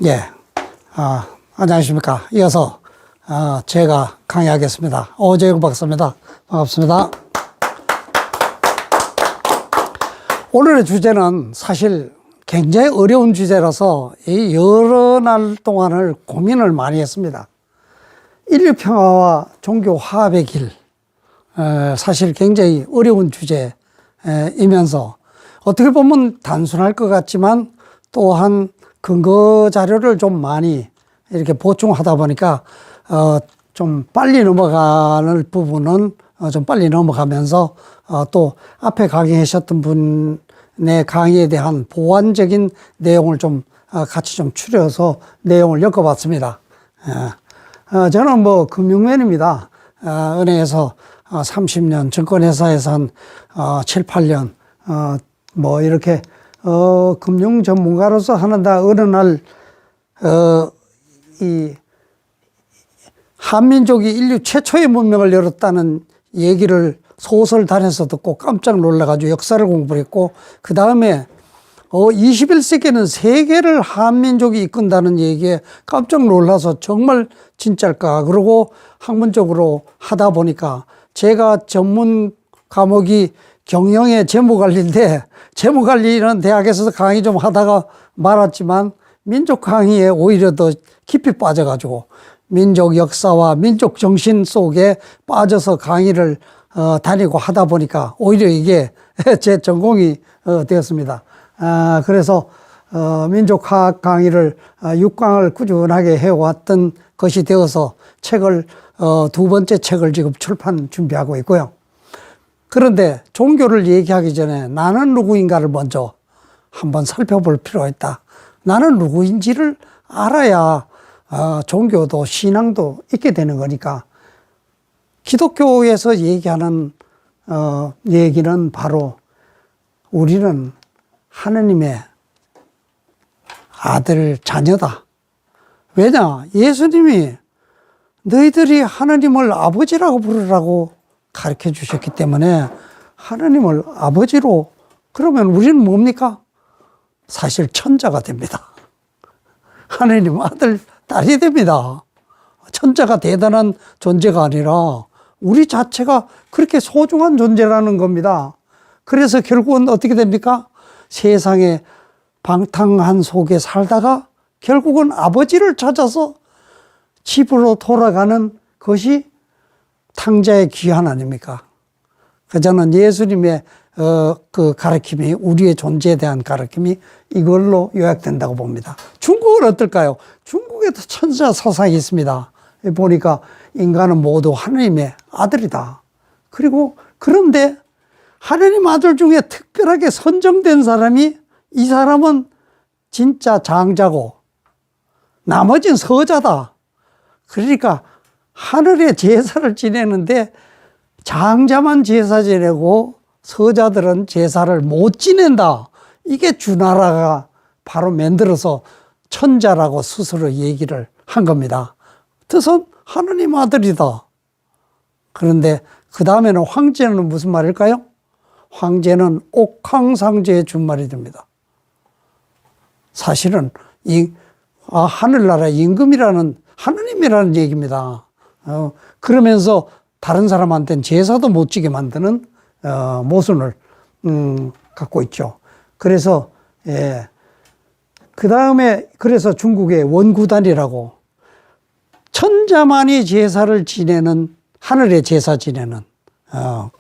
예, 안녕하십니까. 이어서 제가 강의하겠습니다. 오재용 박사입니다. 반갑습니다. 오늘의 주제는 사실 굉장히 어려운 주제라서 여러 날 동안을 고민을 많이 했습니다. 인류평화와 종교 화합의 길, 사실 굉장히 어려운 주제이면서 어떻게 보면 단순할 것 같지만 또한 근거 자료를 좀 많이 이렇게 보충하다 보니까 좀 빨리 넘어가는 부분은 좀 빨리 넘어가면서 또 앞에 강의하셨던 분의 강의에 대한 보완적인 내용을 좀 같이 좀 추려서 내용을 엮어봤습니다. 저는 뭐 금융맨입니다. 은행에서 30년, 증권회사에서 한 7, 8년 뭐 이렇게 금융 전문가로서 하는다 어느 날 이 한민족이 인류 최초의 문명을 열었다는 얘기를 소설단에서 듣고 깜짝 놀라가지고 역사를 공부했고, 그 다음에 21세기에는 세계를 한민족이 이끈다는 얘기에 깜짝 놀라서 정말 진짜일까 그러고 학문적으로 하다 보니까 제가 전문 과목이 경영의 재무관리인데, 재무관리는 대학에서 강의 좀 하다가 말았지만 민족 강의에 오히려 더 깊이 빠져가지고 민족 역사와 민족 정신 속에 빠져서 강의를 다니고 하다 보니까 오히려 이게 제 전공이 되었습니다. 그래서 민족학 강의를 6강을 꾸준하게 해왔던 것이 되어서 책을 두 번째 책을 지금 출판 준비하고 있고요. 그런데 종교를 얘기하기 전에 나는 누구인가를 먼저 한번 살펴볼 필요가 있다. 나는 누구인지를 알아야 종교도 신앙도 있게 되는 거니까, 기독교에서 얘기하는 얘기는 바로 우리는 하느님의 아들, 자녀다. 왜냐? 예수님이 너희들이 하느님을 아버지라고 부르라고 가르쳐 주셨기 때문에 하느님을 아버지로, 그러면 우리는 뭡니까? 사실 천자가 됩니다. 하느님 아들, 딸이 됩니다. 천자가 대단한 존재가 아니라 우리 자체가 그렇게 소중한 존재라는 겁니다. 그래서 결국은 어떻게 됩니까? 세상의 방탕한 속에 살다가 결국은 아버지를 찾아서 집으로 돌아가는 것이 탕자의 귀환 아닙니까? 저는 예수님의 그 가르침이, 우리의 존재에 대한 가르침이 이걸로 요약된다고 봅니다. 중국은 어떨까요? 중국에도 천자 사상이 있습니다. 보니까 인간은 모두 하느님의 아들이다. 그리고 그런데 하느님 아들 중에 특별하게 선정된 사람이, 이 사람은 진짜 장자고 나머지는 서자다. 그러니까 하늘에 제사를 지내는데 장자만 제사 지내고 서자들은 제사를 못 지낸다. 이게 주나라가 바로 만들어서 천자라고 스스로 얘기를 한 겁니다. 뜻은 하느님 아들이다. 그런데 그 다음에는 황제는 무슨 말일까요? 황제는 옥황상제의 준말이 됩니다. 사실은 하늘나라 임금이라는 하느님이라는 얘기입니다. 그러면서 다른 사람한테는 제사도 못 지게 만드는 모순을 갖고 있죠. 그래서 그 다음에 그래서 중국의 원구단이라고 천자만이 제사를 지내는, 하늘에 제사 지내는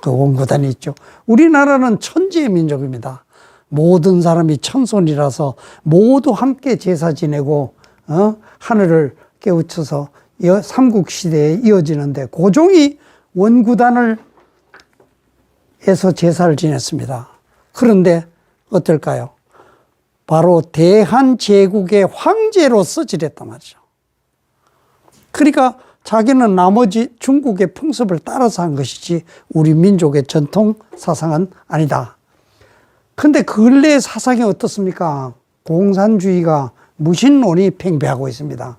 그 원구단이 있죠. 우리나라는 천지의 민족입니다. 모든 사람이 천손이라서 모두 함께 제사 지내고 하늘을 깨우쳐서 삼국시대에 이어지는데, 고종이 원구단을 해서 제사를 지냈습니다. 그런데 어떨까요? 바로 대한제국의 황제로서 지냈단 말이죠. 그러니까 자기는 나머지 중국의 풍습을 따라서 한 것이지 우리 민족의 전통 사상은 아니다. 근데 근래의 사상이 어떻습니까? 공산주의가 무신론이 팽배하고 있습니다.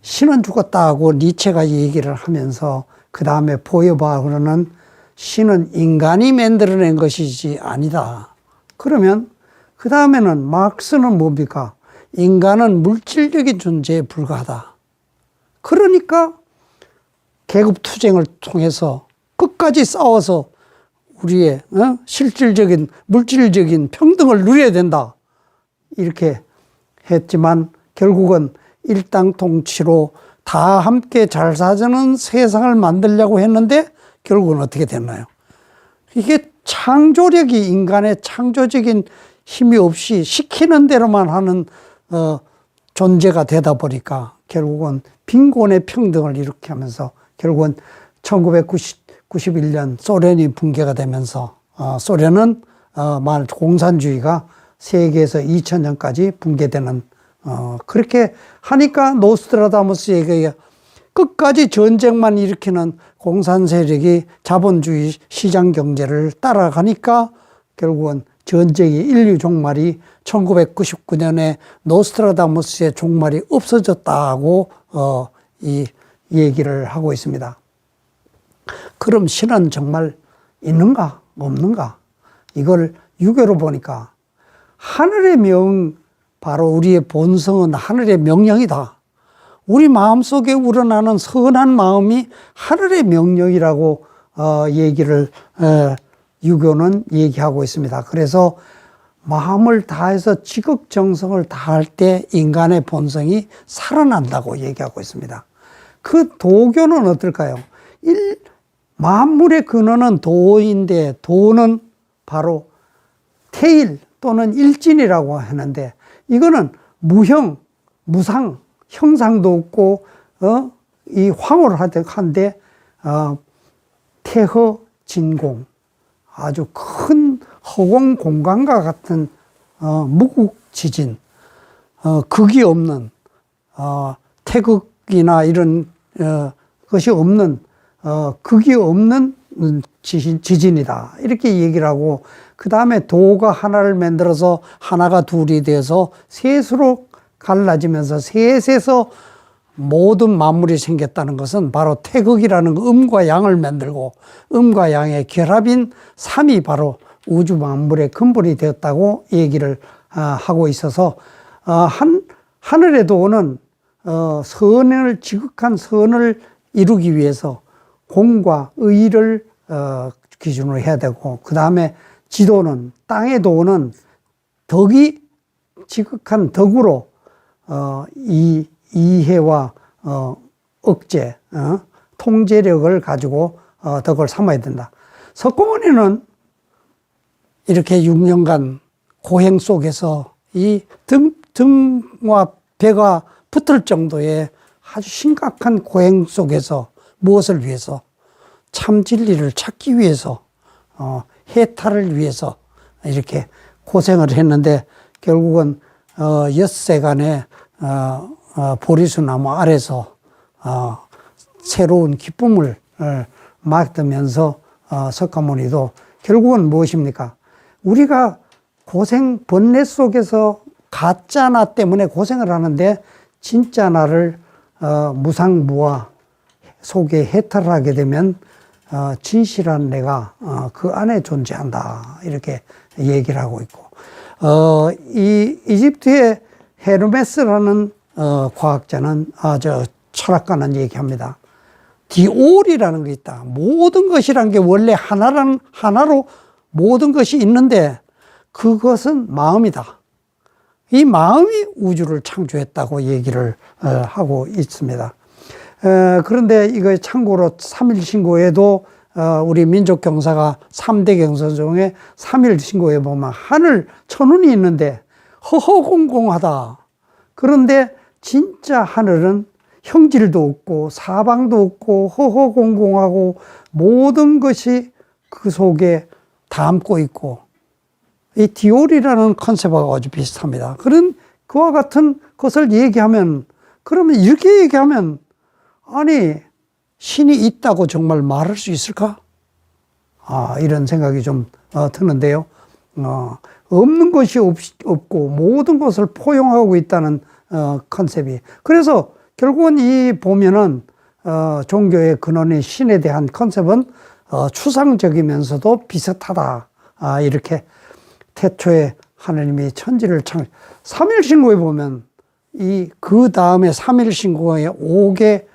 신은 죽었다 하고 니체가 얘기를 하면서 그 다음에 보여봐로는 신은 인간이 만들어낸 것이지 아니다. 그러면 그 다음에는 마크스는 뭡니까? 인간은 물질적인 존재에 불과하다. 그러니까 계급투쟁을 통해서 끝까지 싸워서 우리의 실질적인 물질적인 평등을 누려야 된다. 이렇게 했지만 결국은 일당통치로 다 함께 잘 사는 세상을 만들려고 했는데 결국은 어떻게 됐나요? 이게 창조력이 인간의 창조적인 힘이 없이 시키는 대로만 하는 존재가 되다 보니까 결국은 빈곤의 평등을 이렇게 하면서 결국은 1991년 소련이 붕괴가 되면서 소련은 공산주의가 세계에서 2000년까지 붕괴되는 그렇게 하니까 노스트라다무스에게 끝까지 전쟁만 일으키는 공산 세력이 자본주의 시장 경제를 따라가니까 결국은 전쟁의 인류 종말이 1999년에 노스트라다무스의 종말이 없어졌다고 이 얘기를 하고 있습니다. 그럼 신은 정말 있는가 없는가? 이걸 유교로 보니까 하늘의 명, 바로 우리의 본성은 하늘의 명령이다. 우리 마음속에 우러나는 선한 마음이 하늘의 명령이라고 얘기를 유교는 얘기하고 있습니다. 그래서 마음을 다해서 지극정성을 다할 때 인간의 본성이 살아난다고 얘기하고 있습니다. 그 도교는 어떨까요? 만물의 근원은 도인데 도는 바로 태일 또는 일진이라고 하는데 이거는 무형, 무상, 형상도 없고 이 황홀 한데 태허 진공, 아주 큰 허공 공간과 같은 무국지진, 극이 없는 태극이나 이런 것이 없는 극이 없는 지진이다 이렇게 얘기를 하고, 그 다음에 도가 하나를 만들어서 하나가 둘이 돼서 셋으로 갈라지면서 셋에서 모든 만물이 생겼다는 것은 바로 태극이라는 음과 양을 만들고 음과 양의 결합인 삼이 바로 우주 만물의 근본이 되었다고 얘기를 하고 있어서 하늘의 도는 선을 지극한 선을 이루기 위해서 공과 의를 기준으로 해야 되고, 그 다음에 지도는 땅의 도는 덕이 지극한 덕으로 이해와 억제, 통제력을 가지고 덕을 삼아야 된다. 석공원이는 이렇게 6년간 고행 속에서 이 등과 배가 붙을 정도의 아주 심각한 고행 속에서 무엇을 위해서? 참 진리를 찾기 위해서, 해탈을 위해서 이렇게 고생을 했는데 결국은 엿새간의 보리수나무 아래서 새로운 기쁨을 맡으면서 석가모니도 결국은 무엇입니까? 우리가 고생 번뇌 속에서 가짜 나 때문에 고생을 하는데 진짜 나를 무상무화 속에 해탈을 하게 되면 진실한 내가 그 안에 존재한다 이렇게 얘기를 하고 있고, 이 이집트의 헤르메스라는 과학자는 철학가는 얘기합니다. 디올이라는 게 있다. 모든 것이란 게 원래 하나로 모든 것이 있는데 그것은 마음이다. 이 마음이 우주를 창조했다고 얘기를 하고 있습니다. 그런데 이거 참고로 3일 신고에도 우리 민족 경사가 3대 경사 중에 3일 신고에 보면 하늘 천운이 있는데 허허공공하다. 그런데 진짜 하늘은 형질도 없고 사방도 없고 허허공공하고 모든 것이 그 속에 담고 있고, 이 디올이라는 컨셉하고 아주 비슷합니다. 그런 그와 같은 것을 얘기하면, 그러면 이렇게 얘기하면 아니 신이 있다고 정말 말할 수 있을까? 이런 생각이 좀 드는데요. 없는 것이 없고 모든 것을 포용하고 있다는 컨셉이. 그래서 결국은 이 보면은 종교의 근원인 신에 대한 컨셉은 추상적이면서도 비슷하다. 이렇게 태초에 하나님이 천지를 삼일신고에 보면 그 다음에 삼일신고의 5개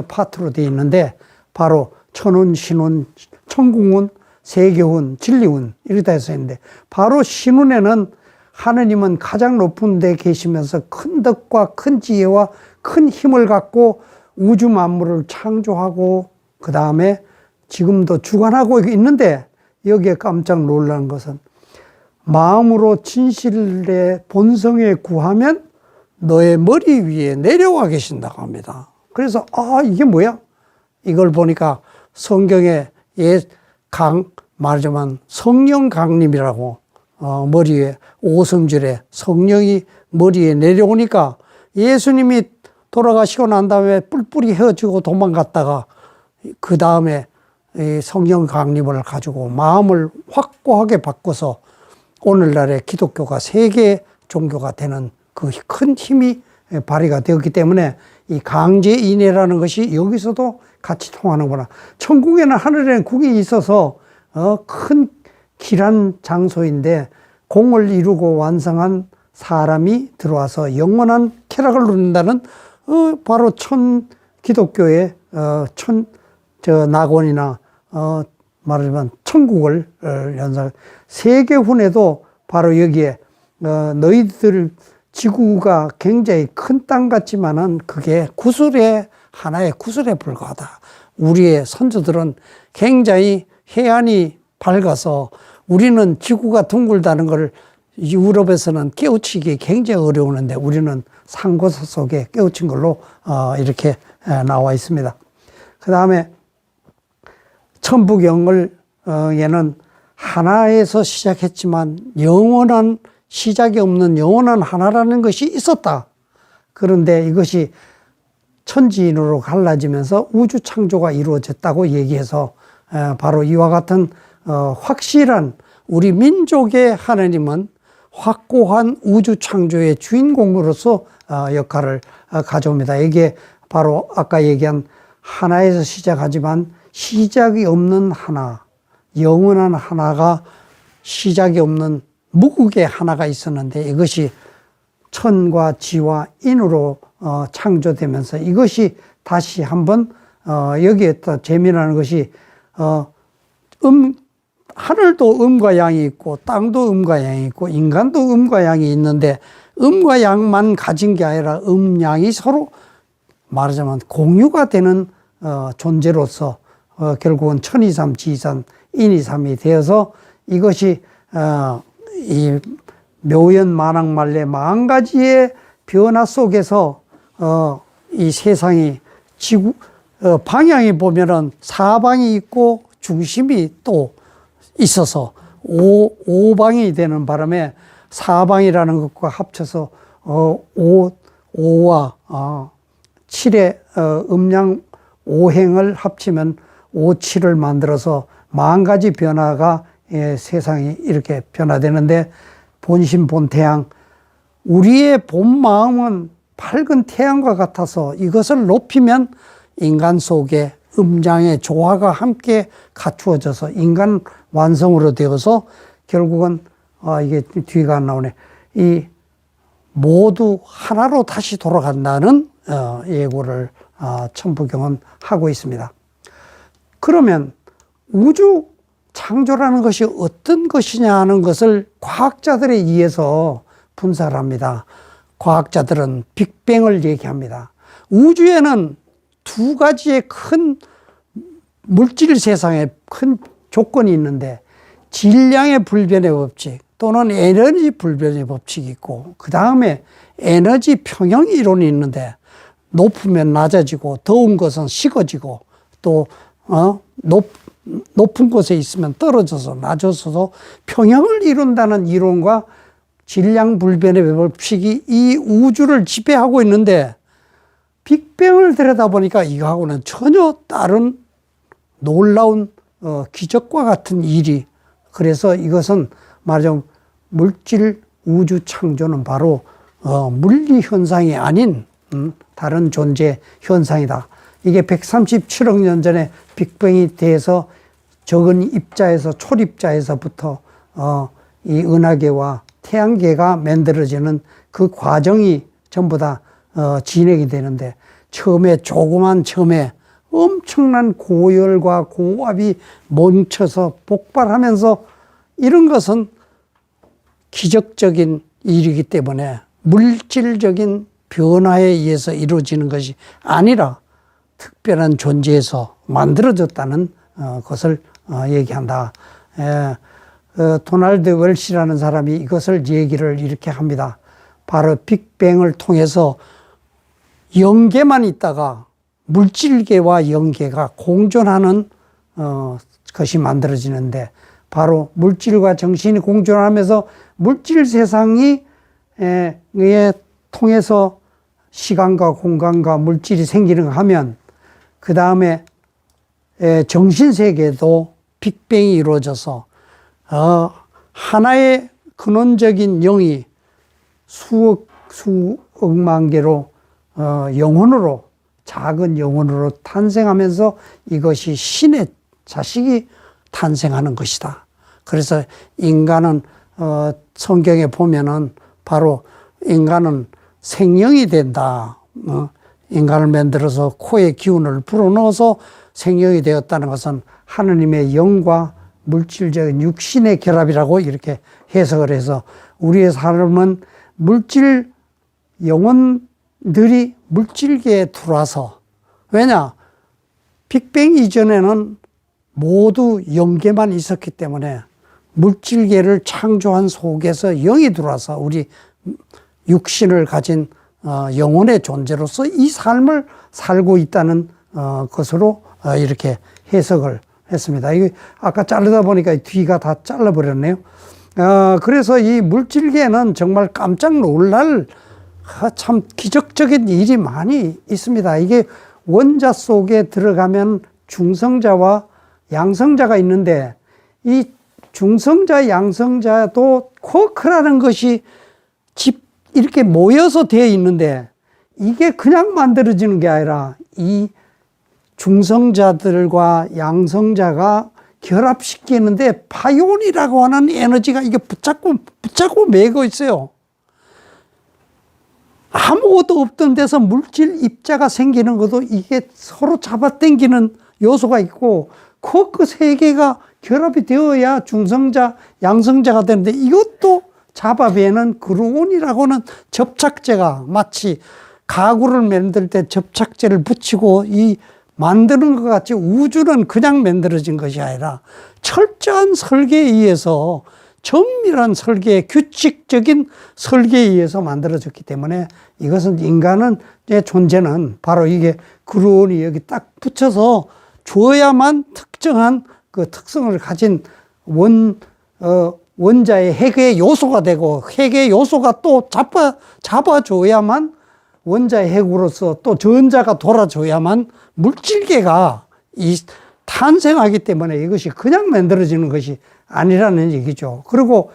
파트로 되어 있는데 바로 천운, 신운, 천궁운, 세계운, 진리운 이렇게 되어 있는데 바로 신운에는 하느님은 가장 높은 데 계시면서 큰 덕과 큰 지혜와 큰 힘을 갖고 우주 만물을 창조하고 그 다음에 지금도 주관하고 있는데 여기에 깜짝 놀라는 것은 마음으로 진실의 본성에 구하면 너의 머리 위에 내려와 계신다고 합니다. 그래서 이게 뭐야? 이걸 보니까 성경에 말하자면 성령 강림이라고 머리에 오성질에 성령이 머리에 내려오니까 예수님이 돌아가시고 난 다음에 뿔뿔이 헤어지고 도망갔다가 그 다음에 성령 강림을 가지고 마음을 확고하게 바꿔서 오늘날의 기독교가 세계 종교가 되는 그 큰 힘이 발휘가 되었기 때문에 이 강제인해라는 것이 여기서도 같이 통하는구나. 천국에는 하늘에는 국이 있어서 큰 길한 장소인데 공을 이루고 완성한 사람이 들어와서 영원한 쾌락을 누린다는 바로 기독교의 낙원이나 말하자면 천국을 연상. 세계훈에도 바로 여기에 너희들 지구가 굉장히 큰 땅 같지만은 그게 하나의 구슬에 불과하다. 우리의 선조들은 굉장히 해안이 밝아서 우리는 지구가 둥글다는 걸 유럽에서는 깨우치기 굉장히 어려우는데 우리는 상고서 속에 깨우친 걸로 이렇게 나와 있습니다. 그 다음에 천부경을 얘는 하나에서 시작했지만 영원한 시작이 없는 영원한 하나라는 것이 있었다. 그런데 이것이 천지인으로 갈라지면서 우주 창조가 이루어졌다고 얘기해서 바로 이와 같은 확실한 우리 민족의 하나님은 확고한 우주 창조의 주인공으로서 역할을 가져옵니다. 이게 바로 아까 얘기한 하나에서 시작하지만 시작이 없는 하나, 영원한 하나가 시작이 없는 무국의 하나가 있었는데 이것이 천과 지와 인으로 창조되면서 이것이 다시 한번 여기에 또 재미나는 것이 하늘도 음과 양이 있고 땅도 음과 양이 있고 인간도 음과 양이 있는데 음과 양만 가진 게 아니라 양이 서로 말하자면 공유가 되는 존재로서 결국은 천이삼, 지삼, 인이삼이 되어서 이것이 이 묘연만학만래 40가지의 변화 속에서 이 세상이 방향이 보면은 사방이 있고 중심이 또 있어서 오방이 되는 바람에 사방이라는 것과 합쳐서 5와 7의 음양 5행을 합치면 5, 7을 만들어서 40가지 변화가 세상이 이렇게 변화되는데 본심 본태양 우리의 본 마음은 밝은 태양과 같아서 이것을 높이면 인간 속에 음양의 조화가 함께 갖추어져서 인간 완성으로 되어서 결국은 이게 뒤가 안 나오네. 이 모두 하나로 다시 돌아간다는 예고를 천부경은 하고 있습니다. 그러면 우주 창조라는 것이 어떤 것이냐 하는 것을 과학자들에 의해서 분석을 합니다. 과학자들은 빅뱅을 얘기합니다. 우주에는 2가지의 큰 물질 세상에 큰 조건이 있는데 질량의 불변의 법칙 또는 에너지 불변의 법칙이 있고 그 다음에 에너지 평형 이론이 있는데 높으면 낮아지고 더운 것은 식어지고 또 높은 곳에 있으면 떨어져서 낮아서도 평형을 이룬다는 이론과 질량 불변의 법칙이 이 우주를 지배하고 있는데 빅뱅을 들여다보니까 이거하고는 전혀 다른 놀라운 기적과 같은 일이 그래서 이것은 말하자면 물질 우주 창조는 바로 물리 현상이 아닌 다른 존재 현상이다. 이게 137억 년 전에 빅뱅이 돼서 적은 입자에서 초립자에서부터 이 은하계와 태양계가 만들어지는 그 과정이 전부 다 진행이 되는데, 처음에 조그만 처음에 엄청난 고열과 고압이 뭉쳐서 폭발하면서, 이런 것은 기적적인 일이기 때문에 물질적인 변화에 의해서 이루어지는 것이 아니라 특별한 존재에서 만들어졌다는 것을 얘기한다. 도널드 웰시라는 사람이 이것을 얘기를 이렇게 합니다. 바로 빅뱅을 통해서 영계만 있다가 물질계와 영계가 공존하는 것이 만들어지는데, 바로 물질과 정신이 공존하면서 물질 세상이 통해서 시간과 공간과 물질이 생기는 하면, 그 다음에 정신세계도 빅뱅이 이루어져서 하나의 근원적인 영이 수억만 개로 영혼으로, 작은 영혼으로 탄생하면서 이것이 신의 자식이 탄생하는 것이다. 그래서 인간은 성경에 보면은 바로 인간은 생명이 된다. 인간을 만들어서 코에 기운을 불어넣어서 생명이 되었다는 것은 하느님의 영과 물질적인 육신의 결합이라고 이렇게 해석을 해서, 우리의 삶은 물질 영혼들이 물질계에 들어와서, 왜냐? 빅뱅 이전에는 모두 영계만 있었기 때문에 물질계를 창조한 속에서 영이 들어와서 우리 육신을 가진 영혼의 존재로서 이 삶을 살고 있다는 것으로 이렇게 해석을 했습니다. 이거 아까 자르다 보니까 뒤가 다 잘라버렸네요. 그래서 이 물질계는 정말 깜짝 놀랄 참 기적적인 일이 많이 있습니다. 이게 원자 속에 들어가면 중성자와 양성자가 있는데, 이 중성자, 양성자도 쿼크라는 것이 이렇게 모여서 되어 있는데, 이게 그냥 만들어지는 게 아니라 이 중성자들과 양성자가 결합시키는데 파이온이라고 하는 에너지가 이게 붙잡고 매고 있어요. 아무것도 없던 데서 물질 입자가 생기는 것도 이게 서로 잡아당기는 요소가 있고, 그 세 개가 결합이 되어야 중성자, 양성자가 되는데, 이것도 잡아배는 그루온이라고 하는 접착제가, 마치 가구를 만들 때 접착제를 붙이고 만드는 것 같이 우주는 그냥 만들어진 것이 아니라 철저한 설계에 의해서, 정밀한 설계, 규칙적인 설계에 의해서 만들어졌기 때문에, 이것은 인간의 존재는 바로 이게 그루온이 여기 딱 붙여서 줘야만 특정한 그 특성을 가진 원자의 핵의 요소가 되고, 핵의 요소가 또 잡아줘야만 원자의 핵으로서 또 전자가 돌아줘야만 물질계가 탄생하기 때문에 이것이 그냥 만들어지는 것이 아니라는 얘기죠. 그리고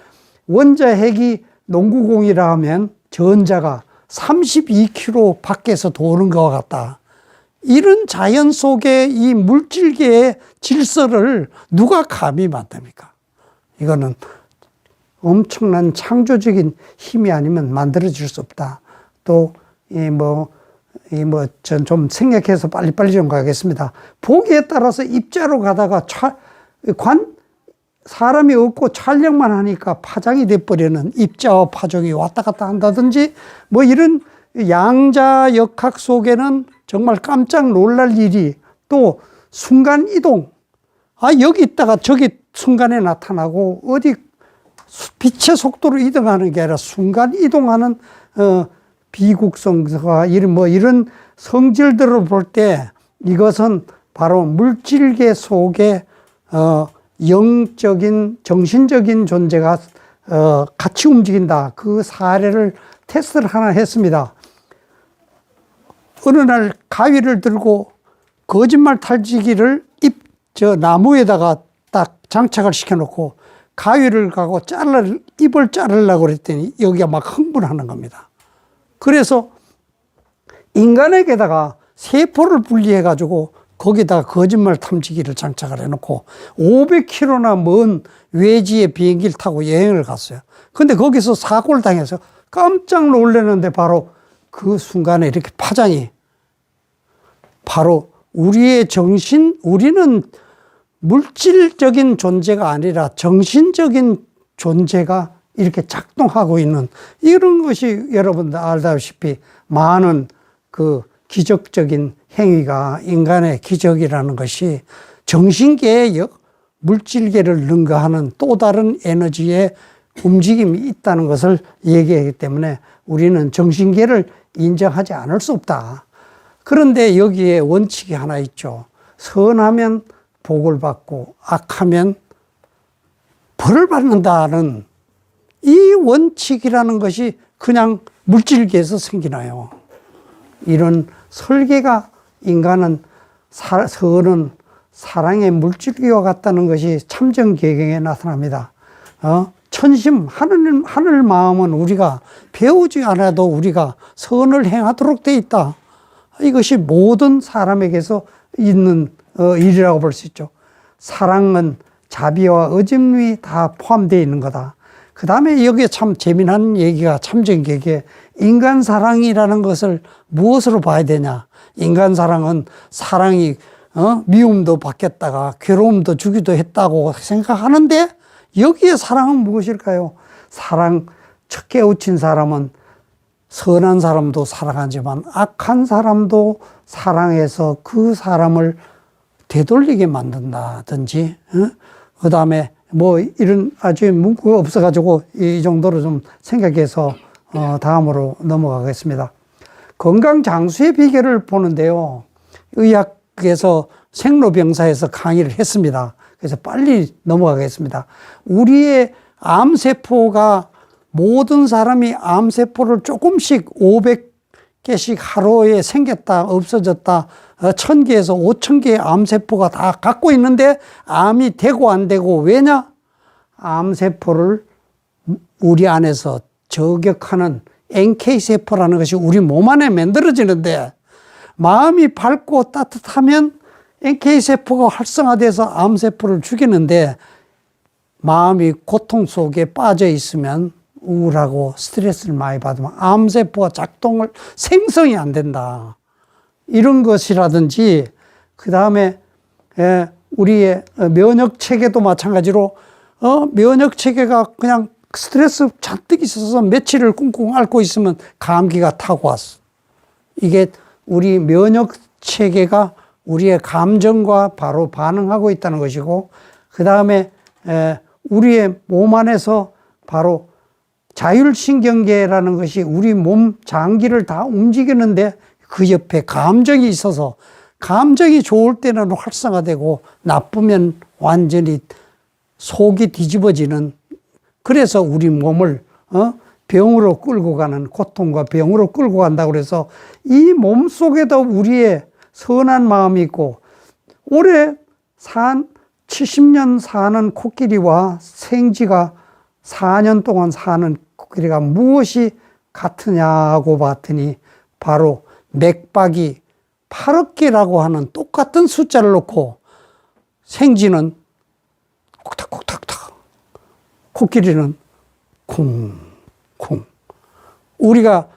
원자 핵이 농구공이라 하면 전자가 32km 밖에서 도는 것과 같다. 이런 자연 속의 이 물질계의 질서를 누가 감히 만듭니까? 이거는 엄청난 창조적인 힘이 아니면 만들어질 수 없다. 또, 전 좀 생략해서 빨리빨리 좀 가겠습니다. 보기에 따라서 입자로 가다가 사람이 없고 촬영만 하니까 파장이 돼버리는 입자와 파종이 왔다 갔다 한다든지, 이런 양자역학 속에는 정말 깜짝 놀랄 일이, 또 순간 이동, 여기 있다가 저기 순간에 나타나고, 어디 빛의 속도로 이동하는 게 아니라 순간 이동하는 비국성과 이런 성질들을 볼 때, 이것은 바로 물질계 속에 영적인, 정신적인 존재가 같이 움직인다. 그 사례를 테스트를 하나 했습니다. 어느 날 가위를 들고 거짓말 탈지기를 나무에다가 딱 장착을 시켜놓고 가위를 가고 입을 자르려고 그랬더니 여기가 막 흥분하는 겁니다. 그래서 인간에게다가 세포를 분리해가지고 거기다가 거짓말 탐지기를 장착을 해놓고 500km나 먼 외지의 비행기를 타고 여행을 갔어요. 근데 거기서 사고를 당해서 깜짝 놀랐는데 바로 그 순간에 이렇게 파장이 바로 우리의 정신, 우리는 물질적인 존재가 아니라 정신적인 존재가 이렇게 작동하고 있는 이런 것이 여러분들 알다시피 많은 그 기적적인 행위가 인간의 기적이라는 것이 정신계의 물질계를 능가하는 또 다른 에너지의 움직임이 있다는 것을 얘기하기 때문에 우리는 정신계를 인정하지 않을 수 없다. 그런데 여기에 원칙이 하나 있죠. 선하면 복을 받고 악하면 벌을 받는다는 이 원칙이라는 것이 그냥 물질계에서 생기나요. 이런 설계가 인간은 선은 사랑의 물질계와 같다는 것이 참정계경에 나타납니다. 천심, 하늘 마음은 우리가 배우지 않아도 우리가 선을 행하도록 되어 있다. 이것이 모든 사람에게서 있는 일이라고 볼 수 있죠. 사랑은 자비와 의존이 다 포함되어 있는 거다. 그 다음에 여기에 참 재미난 얘기가 참정계기에 인간 사랑이라는 것을 무엇으로 봐야 되냐. 인간 사랑은 사랑이 미움도 받겠다가 괴로움도 주기도 했다고 생각하는데 여기에 사랑은 무엇일까요? 사랑, 첫 깨우친 사람은 선한 사람도 사랑하지만 악한 사람도 사랑해서 그 사람을 되돌리게 만든다든지, 그 다음에 뭐 이런 아주 문구가 없어가지고 이 정도로 좀 생각해서 다음으로 넘어가겠습니다. 건강 장수의 비결을 보는데요. 의학에서 생로병사에서 강의를 했습니다. 그래서 빨리 넘어가겠습니다. 우리의 암세포가 모든 사람이 암세포를 조금씩 500개씩 하루에 생겼다 없어졌다 1000개에서 5000개의 암세포가 다 갖고 있는데 암이 되고 안 되고 왜냐? 암세포를 우리 안에서 저격하는 NK세포라는 것이 우리 몸 안에 만들어지는데 마음이 밝고 따뜻하면 NK세포가 활성화돼서 암세포를 죽이는데 마음이 고통 속에 빠져 있으면 우울하고 스트레스를 많이 받으면 암세포가 작동을 생성이 안 된다. 이런 것이라든지 그 다음에 우리의 면역체계도 마찬가지로 면역체계가 그냥 스트레스 잔뜩 있어서 며칠을 꿍꿍 앓고 있으면 감기가 타고 왔어. 이게 우리 면역체계가 우리의 감정과 바로 반응하고 있다는 것이고 그 다음에 우리의 몸 안에서 바로 자율신경계라는 것이 우리 몸 장기를 다 움직이는데 그 옆에 감정이 있어서 감정이 좋을 때는 활성화되고 나쁘면 완전히 속이 뒤집어지는 그래서 우리 몸을 병으로 끌고 가는 고통과 병으로 끌고 간다고 그래서 이 몸 속에도 우리의 선한 마음이 있고 올해 70년 사는 코끼리와 생쥐가 4년 동안 사는 코끼리가 무엇이 같으냐고 봤더니 바로 맥박이 8억 개라고 하는 똑같은 숫자를 놓고 생쥐는 콕탁콕탁탁 코끼리는 쿵쿵 우리가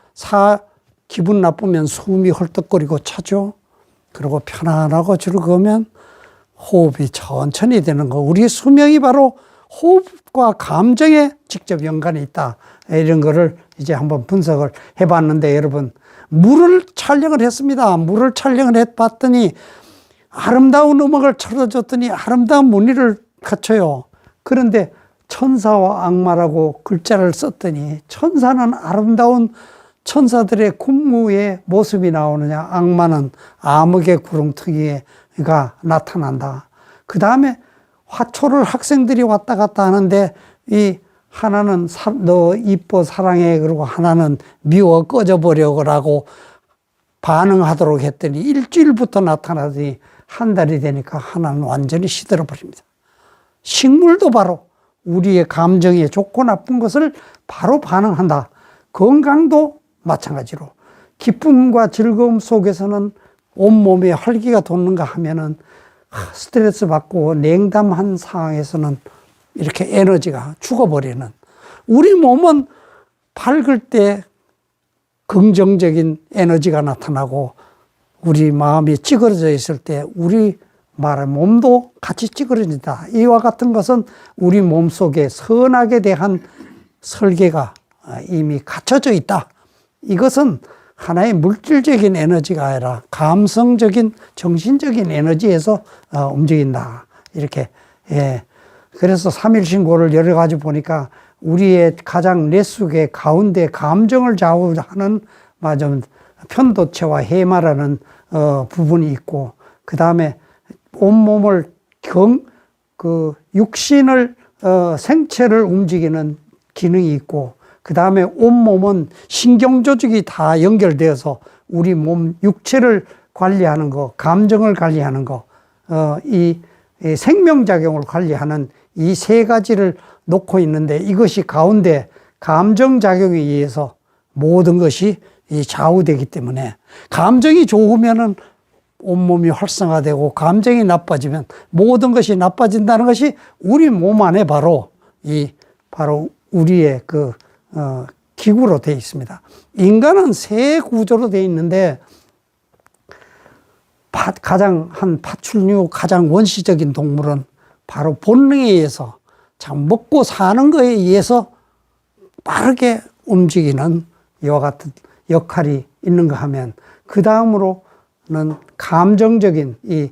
기분 나쁘면 숨이 헐떡거리고 차죠. 그리고 편안하고 즐거우면 호흡이 천천히 되는 거. 우리의 수명이 바로 호흡과 감정에 직접 연관이 있다. 이런 거를 이제 한번 분석을 해봤는데 여러분 물을 촬영을 했습니다. 물을 촬영을 해봤더니 아름다운 음악을 틀어줬더니 아름다운 무늬를 갖춰요. 그런데 천사와 악마라고 글자를 썼더니 천사는 아름다운 천사들의 군무의 모습이 나오느냐 악마는 암흑의 구렁텅이가 나타난다. 그 다음에 화초를 학생들이 왔다 갔다 하는데 이 하나는 너 이뻐 사랑해 그러고 하나는 미워 꺼져버려라고 반응하도록 했더니 일주일부터 나타나더니 한 달이 되니까 하나는 완전히 시들어 버립니다. 식물도 바로 우리의 감정에 좋고 나쁜 것을 바로 반응한다. 건강도 마찬가지로 기쁨과 즐거움 속에서는 온몸에 활기가 돋는가 하면은 스트레스 받고 냉담한 상황에서는 이렇게 에너지가 죽어버리는, 우리 몸은 밝을 때 긍정적인 에너지가 나타나고 우리 마음이 찌그러져 있을 때 우리 몸도 같이 찌그러진다. 이와 같은 것은 우리 몸속에 선악에 대한 설계가 이미 갖춰져 있다. 이것은 하나의 물질적인 에너지가 아니라 감성적인 정신적인 에너지에서 움직인다. 이렇게. 예. 그래서 삼일신고를 여러 가지 보니까 우리의 가장 뇌 속의 가운데 감정을 좌우하는 편도체와 해마라는 부분이 있고, 그 다음에 온몸을 육신을 생체를 움직이는 기능이 있고, 그 다음에 온몸은 신경조직이 다 연결되어서 우리 몸 육체를 관리하는 거, 감정을 관리하는 거, 이 생명작용을 관리하는 이 세 가지를 놓고 있는데, 이것이 가운데 감정작용에 의해서 모든 것이 좌우되기 때문에, 감정이 좋으면은 온몸이 활성화되고 감정이 나빠지면 모든 것이 나빠진다는 것이 우리 몸 안에 바로 우리의 기구로 되어 있습니다. 인간은 세 구조로 되어 있는데, 파충류 가장 원시적인 동물은 바로 본능에 의해서 먹고 사는 것에 의해서 빠르게 움직이는 이와 같은 역할이 있는가 하면, 그 다음으로는 감정적인, 이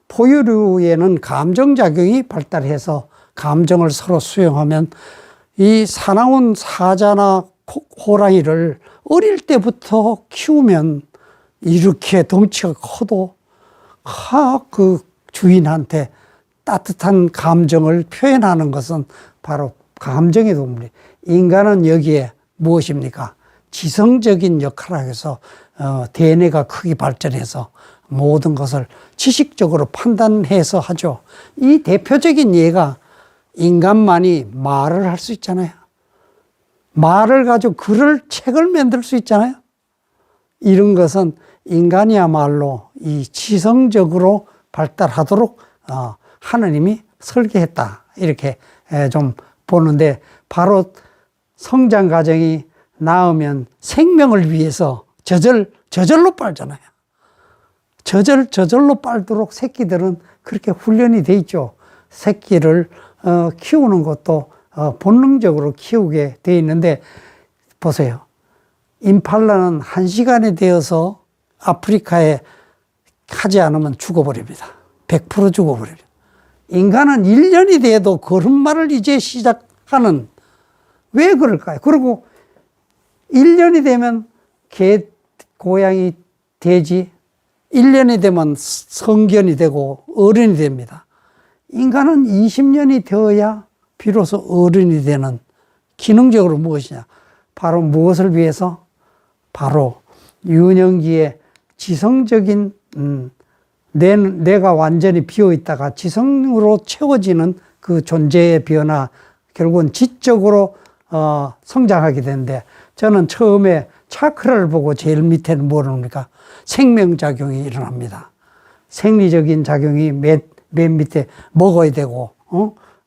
포유류에는 감정작용이 발달해서 감정을 서로 수용하면, 이 사나운 사자나 호랑이를 어릴 때부터 키우면 이렇게 덩치가 커도 그 주인한테 따뜻한 감정을 표현하는 것은 바로 감정의 동물이에요. 인간은 여기에 무엇입니까? 지성적인 역할을 해서 대뇌가 크게 발전해서 모든 것을 지식적으로 판단해서 하죠. 이 대표적인 예가 인간만이 말을 할 수 있잖아요. 말을 가지고 책을 만들 수 있잖아요. 이런 것은 인간이야말로 이 지성적으로 발달하도록 하느님이 설계했다. 이렇게 좀 보는데, 바로 성장 과정이 나으면 생명을 위해서 저절로 빨잖아요. 저절로 빨도록 새끼들은 그렇게 훈련이 돼 있죠. 새끼를 키우는 것도 본능적으로 키우게 돼 있는데, 보세요. 임팔라는 1시간이 되어서 아프리카에 하지 않으면 죽어버립니다. 100% 죽어버립니다. 인간은 1년이 돼도 걸음마를 이제 시작하는, 왜 그럴까요? 그리고 1년이 되면 개, 고양이, 돼지, 1년이 되면 성견이 되고 어른이 됩니다. 인간은 20년이 되어야 비로소 어른이 되는, 기능적으로 무엇이냐? 바로 무엇을 위해서? 바로 유년기에 지성적인 뇌가 완전히 비어있다가 지성으로 채워지는 그 존재의 변화, 결국은 지적으로 성장하게 되는데, 저는 처음에 차크라를 보고 제일 밑에는 뭐랍니까? 생명작용이 일어납니다. 생리적인 작용이 맨 밑에 먹어야 되고,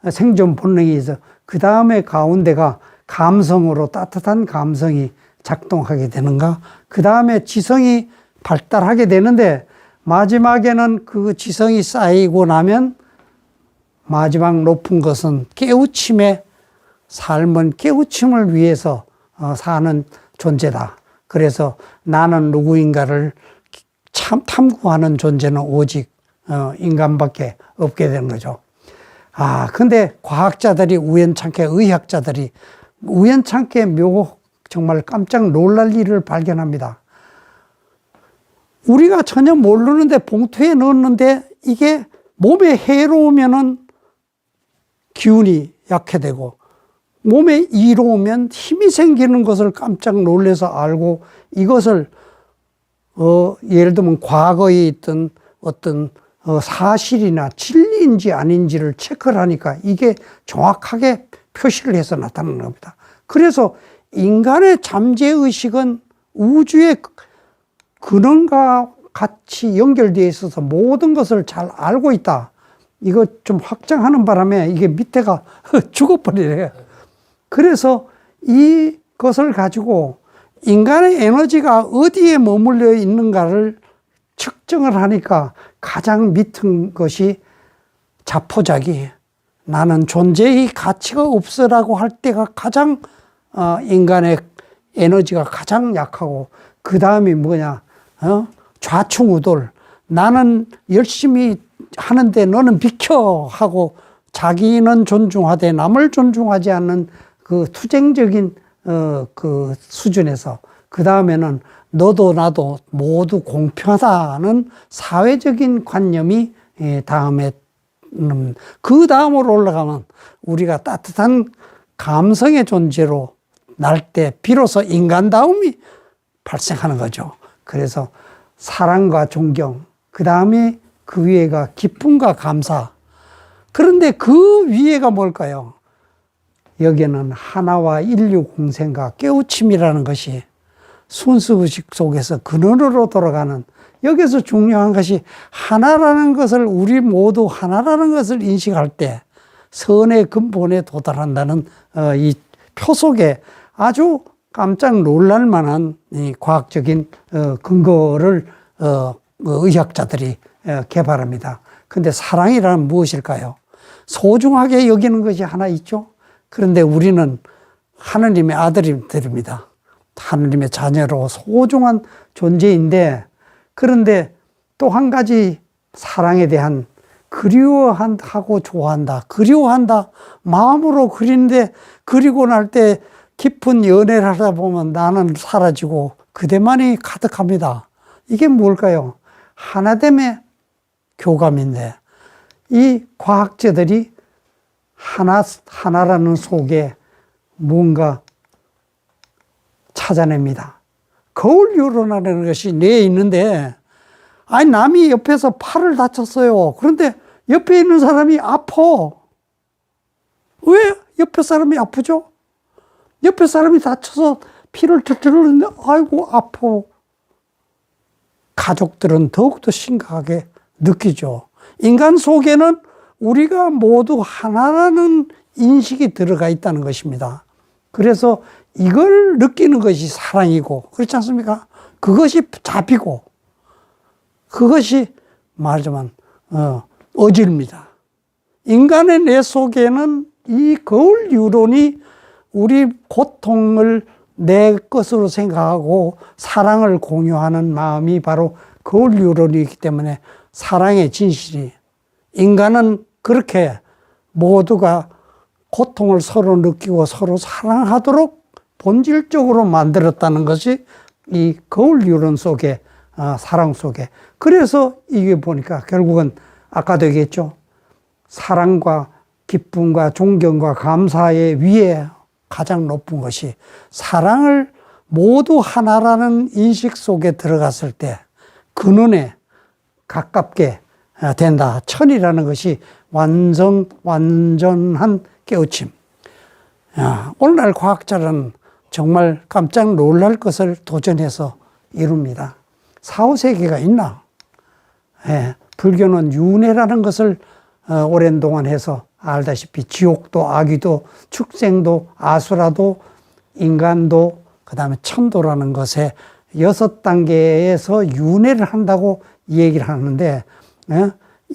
생존 본능이 있어. 그 다음에 가운데가 감성으로 따뜻한 감성이 작동하게 되는가? 그 다음에 지성이 발달하게 되는데, 마지막에는 그 지성이 쌓이고 나면 마지막 높은 것은 깨우침의 삶은 깨우침을 위해서 사는 존재다. 그래서 나는 누구인가를 참 탐구하는 존재는 오직 인간밖에 없게 되는 거죠. 근데 과학자들이 의학자들이 우연찮게 정말 깜짝 놀랄 일을 발견합니다. 우리가 전혀 모르는데 봉투에 넣었는데 이게 몸에 해로우면은 기운이 약해되고, 몸에 이로우면 힘이 생기는 것을 깜짝 놀라서 알고, 이것을 예를 들면 과거에 있던 어떤 사실이나 진리인지 아닌지를 체크를 하니까 이게 정확하게 표시를 해서 나타나는 겁니다. 그래서 인간의 잠재의식은 우주의 근원과 같이 연결되어 있어서 모든 것을 잘 알고 있다. 이거 좀 확장하는 바람에 이게 밑에가 죽어버리래요. 그래서 이것을 가지고 인간의 에너지가 어디에 머물러 있는가를 측정을 하니까 가장 밑은 것이 자포자기, 나는 존재의 가치가 없어라고 할 때가 가장 인간의 에너지가 가장 약하고, 그 다음이 뭐냐, 좌충우돌, 나는 열심히 하는데 너는 비켜 하고 자기는 존중하되 남을 존중하지 않는 그 투쟁적인 그 수준에서, 그 다음에는 너도 나도 모두 공평하다는 사회적인 관념이 다음에, 그 다음으로 올라가면 우리가 따뜻한 감성의 존재로 날 때 비로소 인간다움이 발생하는 거죠. 그래서 사랑과 존경, 그 다음에 그 위에가 기쁨과 감사. 그런데 그 위에가 뭘까요? 여기에는 하나와 인류 공생과 깨우침이라는 것이 순수의식 속에서 근원으로 돌아가는, 여기서 중요한 것이 하나라는 것을, 우리 모두 하나라는 것을 인식할 때 선의 근본에 도달한다는 이 표 속에 아주 깜짝 놀랄 만한 이 과학적인 근거를 의학자들이 개발합니다. 근데 사랑이란 무엇일까요? 소중하게 여기는 것이 하나 있죠. 그런데 우리는 하느님의 아들들입니다. 하느님의 자녀로 소중한 존재인데, 그런데 또 한 가지 사랑에 대한 그리워하고 좋아한다. 그리워한다. 마음으로 그리는데, 그리고 날 때 깊은 연애를 하다 보면 나는 사라지고 그대만이 가득합니다. 이게 뭘까요? 하나됨의 교감인데, 이 과학자들이 하나라는 속에 뭔가 찾아냅니다. 거울 유로라는 것이 뇌에 있는데, 아니, 남이 옆에서 팔을 다쳤어요. 그런데 옆에 있는 사람이 아파. 왜 옆에 사람이 아프죠? 옆에 사람이 다쳐서 피를 툴툴 흘리는데, 아이고, 아파. 가족들은 더욱더 심각하게 느끼죠. 인간 속에는 우리가 모두 하나라는 인식이 들어가 있다는 것입니다. 그래서 이걸 느끼는 것이 사랑이고, 그렇지 않습니까? 그것이 잡히고, 그것이 말하자면 어질입니다. 인간의 뇌 속에는 이 거울 뉴런이 우리 고통을 내 것으로 생각하고 사랑을 공유하는 마음이 바로 거울 뉴런이기 때문에, 사랑의 진실이, 인간은 그렇게 모두가 고통을 서로 느끼고 서로 사랑하도록 본질적으로 만들었다는 것이 이 거울 뉴런 속에, 사랑 속에. 그래서 이게 보니까 결국은 아까도 얘기했죠. 사랑과 기쁨과 존경과 감사의 위에 가장 높은 것이 사랑을 모두 하나라는 인식 속에 들어갔을 때 근원에 가깝게 된다. 천이라는 것이 완전한 깨우침. 오늘날 과학자는 정말 깜짝 놀랄 것을 도전해서 이룹니다. 4, 5세계가 있나? 불교는 윤회라는 것을 오랜 동안 해서 알다시피 지옥도, 아귀도, 축생도, 아수라도, 인간도, 그 다음에 천도라는 것에 6단계에서 윤회를 한다고 얘기를 하는데,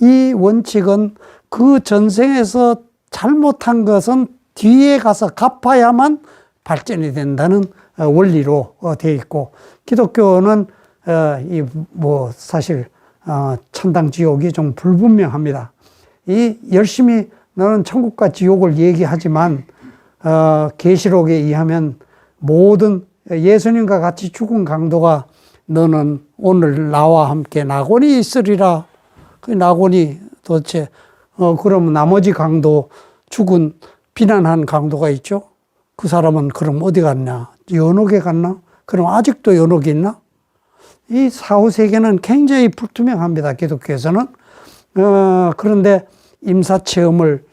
이 원칙은 그 전생에서 잘못한 것은 뒤에 가서 갚아야만 발전이 된다는 원리로 되어 있고, 기독교는 사실 천당 지옥이 좀 불분명합니다. 이 열심히 너는 천국과 지옥을 얘기하지만 계시록에 의하면 모든 예수님과 같이 죽은 강도가 너는 오늘 나와 함께 낙원이 있으리라. 그 낙원이 도대체 그러면 나머지 강도, 죽은 비난한 강도가 있죠. 그 사람은 그럼 어디 갔냐? 연옥에 갔나? 그럼 아직도 연옥이 있나? 이 사후세계는 굉장히 불투명합니다. 기독교에서는. 그런데 임사체험을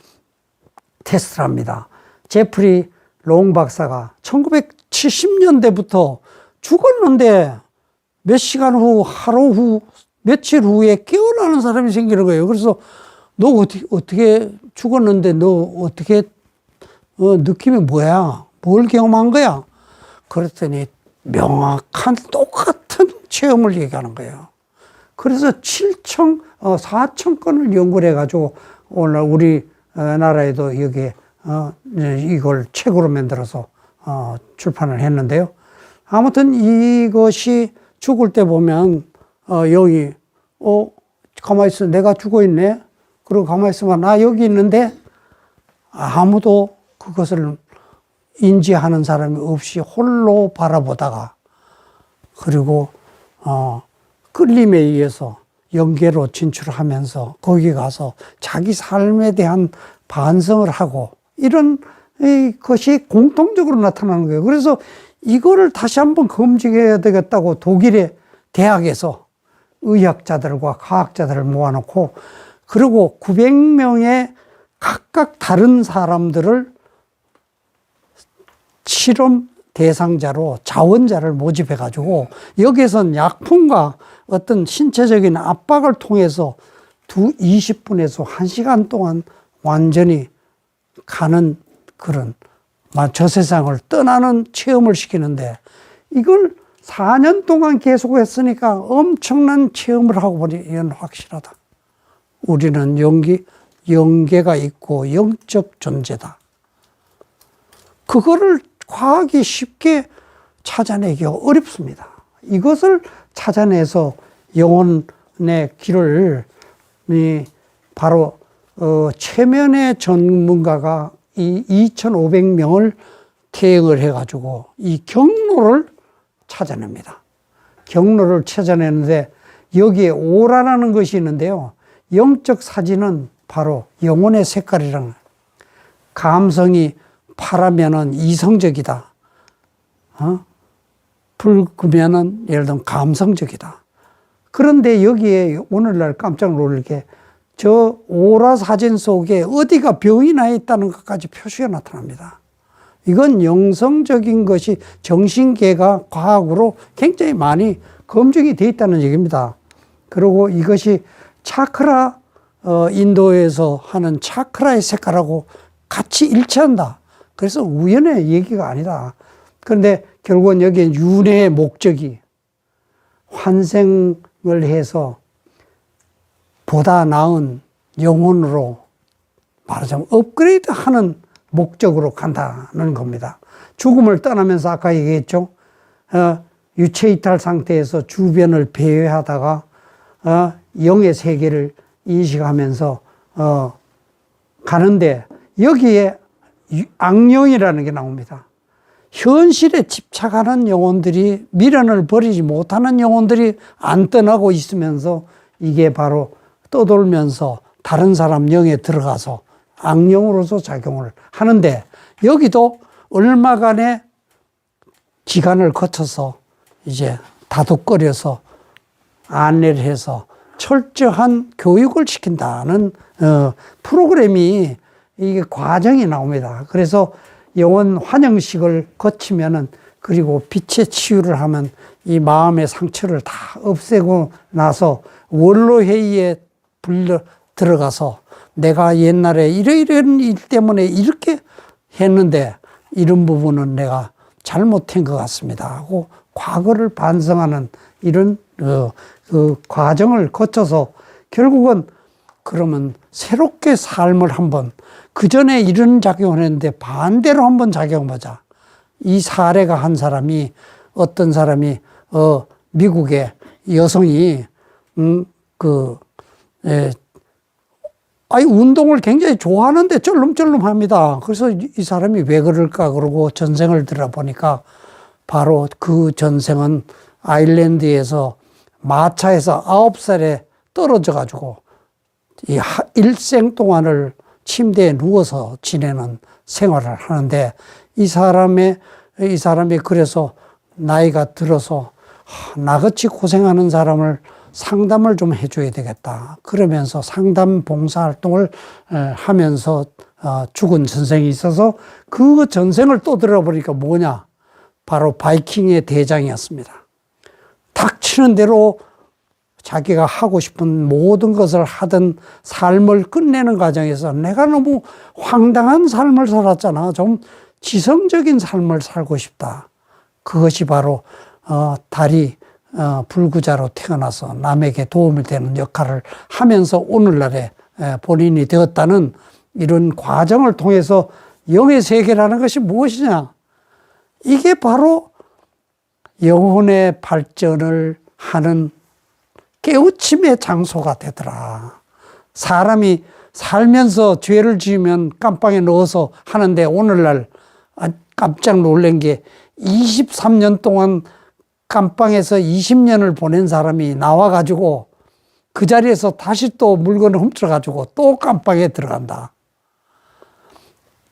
테스트를 합니다. 제프리 롱 박사가 1970년대부터 죽었는데 몇 시간 후, 하루 후, 며칠 후에 깨어나는 사람이 생기는 거예요. 그래서 너 어떻게 죽었는데 너 어떻게 느낌이 뭐야? 뭘 경험한 거야? 그랬더니 명확한 똑같은 체험을 얘기하는 거예요. 그래서 4천 건을 연구를 해가지고 오늘 우리 나라에도 여기에 이걸 책으로 만들어서 출판을 했는데요. 아무튼 이것이 죽을 때 보면 영이 가만히 있어, 내가 죽어 있네. 그리고 가만히 있으면 나 여기 있는데 아무도 그것을 인지하는 사람이 없이 홀로 바라보다가, 그리고 끌림에 의해서 영계로 진출하면서 거기 가서 자기 삶에 대한 반성을 하고, 이런 것이 공통적으로 나타나는 거예요. 그래서 이거를 다시 한번 검증해야 되겠다고 독일의 대학에서 의학자들과 과학자들을 모아놓고, 그리고 900명의 각각 다른 사람들을 실험 대상자로 자원자를 모집해가지고 여기에선 약품과 어떤 신체적인 압박을 통해서 20분에서 1시간 동안 완전히 가는 그런 저 세상을 떠나는 체험을 시키는데, 이걸 4년 동안 계속 했으니까 엄청난 체험을 하고 보니 이건 확실하다. 우리는 영계가 있고 영적 존재다. 그거를 과학이 쉽게 찾아내기가 어렵습니다. 이것을 찾아내서 영혼의 길을 바로 최면의 전문가가 이 2,500명을 태행을 해가지고 이 경로를 찾아냅니다. 경로를 찾아내는데 여기에 오라라는 것이 있는데요. 영적 사진은 바로 영혼의 색깔이라는, 감성이 파라면은 이성적이다. 붉으면은 예를 들면 감성적이다. 그런데 여기에 오늘날 깜짝 놀랄게 저 오라 사진 속에 어디가 병이 나 있다는 것까지 표시가 나타납니다. 이건 영성적인 것이 정신계가 과학으로 굉장히 많이 검증이 되어 있다는 얘기입니다. 그리고 이것이 차크라, 인도에서 하는 차크라의 색깔하고 같이 일치한다. 그래서 우연의 얘기가 아니다. 그런데 결국은 여기에 윤회의 목적이 환생을 해서 보다 나은 영혼으로 말하자면 업그레이드 하는 목적으로 간다는 겁니다. 죽음을 떠나면서 아까 얘기했죠. 유체 이탈 상태에서 주변을 배회하다가 영의 세계를 인식하면서 가는데 여기에 악령이라는 게 나옵니다. 현실에 집착하는 영혼들이, 미련을 버리지 못하는 영혼들이 안 떠나고 있으면서 이게 바로 떠돌면서 다른 사람 영에 들어가서 악령으로서 작용을 하는데, 여기도 얼마간의 기간을 거쳐서 이제 다독거려서 안내를 해서 철저한 교육을 시킨다는 프로그램이, 이게 과정이 나옵니다. 그래서 영혼 환영식을 거치면은, 그리고 빛의 치유를 하면 이 마음의 상처를 다 없애고 나서 원로회의에 들어가서 내가 옛날에 이런 일 때문에 이렇게 했는데 이런 부분은 내가 잘못한 것 같습니다 하고 과거를 반성하는 이런 그 과정을 거쳐서 결국은 그러면 새롭게 삶을 한번, 그 전에 이런 작용을 했는데 반대로 한번 작용해보자. 이 사례가 한 사람이, 어떤 사람이 미국의 여성이 운동을 굉장히 좋아하는데 쩔름쩔름합니다. 그래서 이 사람이 왜 그럴까 그러고 전생을 들어보니까 바로 그 전생은 아일랜드에서 마차에서 9살에 떨어져 가지고 이 일생 동안을 침대에 누워서 지내는 생활을 하는데, 이 사람이 그래서 나이가 들어서 나같이 고생하는 사람을 상담을 좀 해줘야 되겠다. 그러면서 상담 봉사활동을 하면서 죽은 전생이 있어서 그 전생을 또 들어보니까 뭐냐? 바로 바이킹의 대장이었습니다. 닥치는 대로 자기가 하고 싶은 모든 것을 하던 삶을 끝내는 과정에서 내가 너무 황당한 삶을 살았잖아. 좀 지성적인 삶을 살고 싶다. 그것이 바로 달이 불구자로 태어나서 남에게 도움이 되는 역할을 하면서 오늘날에 본인이 되었다는 이런 과정을 통해서 영의 세계라는 것이 무엇이냐? 이게 바로 영혼의 발전을 하는 깨우침의 장소가 되더라. 사람이 살면서 죄를 지으면 깜빵에 넣어서 하는데 오늘날 깜짝 놀란 게 23년 동안 깜빵에서 20년을 보낸 사람이 나와가지고 그 자리에서 다시 또 물건을 훔쳐가지고 또 깜빵에 들어간다.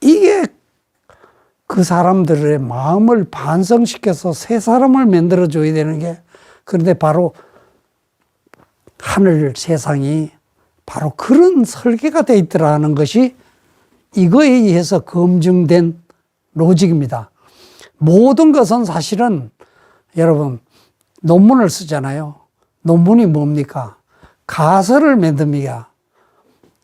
이게 그 사람들의 마음을 반성시켜서 새 사람을 만들어줘야 되는 게, 그런데 바로 하늘 세상이 바로 그런 설계가 되어 있더라는 것이 이거에 의해서 검증된 로직입니다. 모든 것은 사실은 여러분 논문을 쓰잖아요. 논문이 뭡니까? 가설을 만듭니다.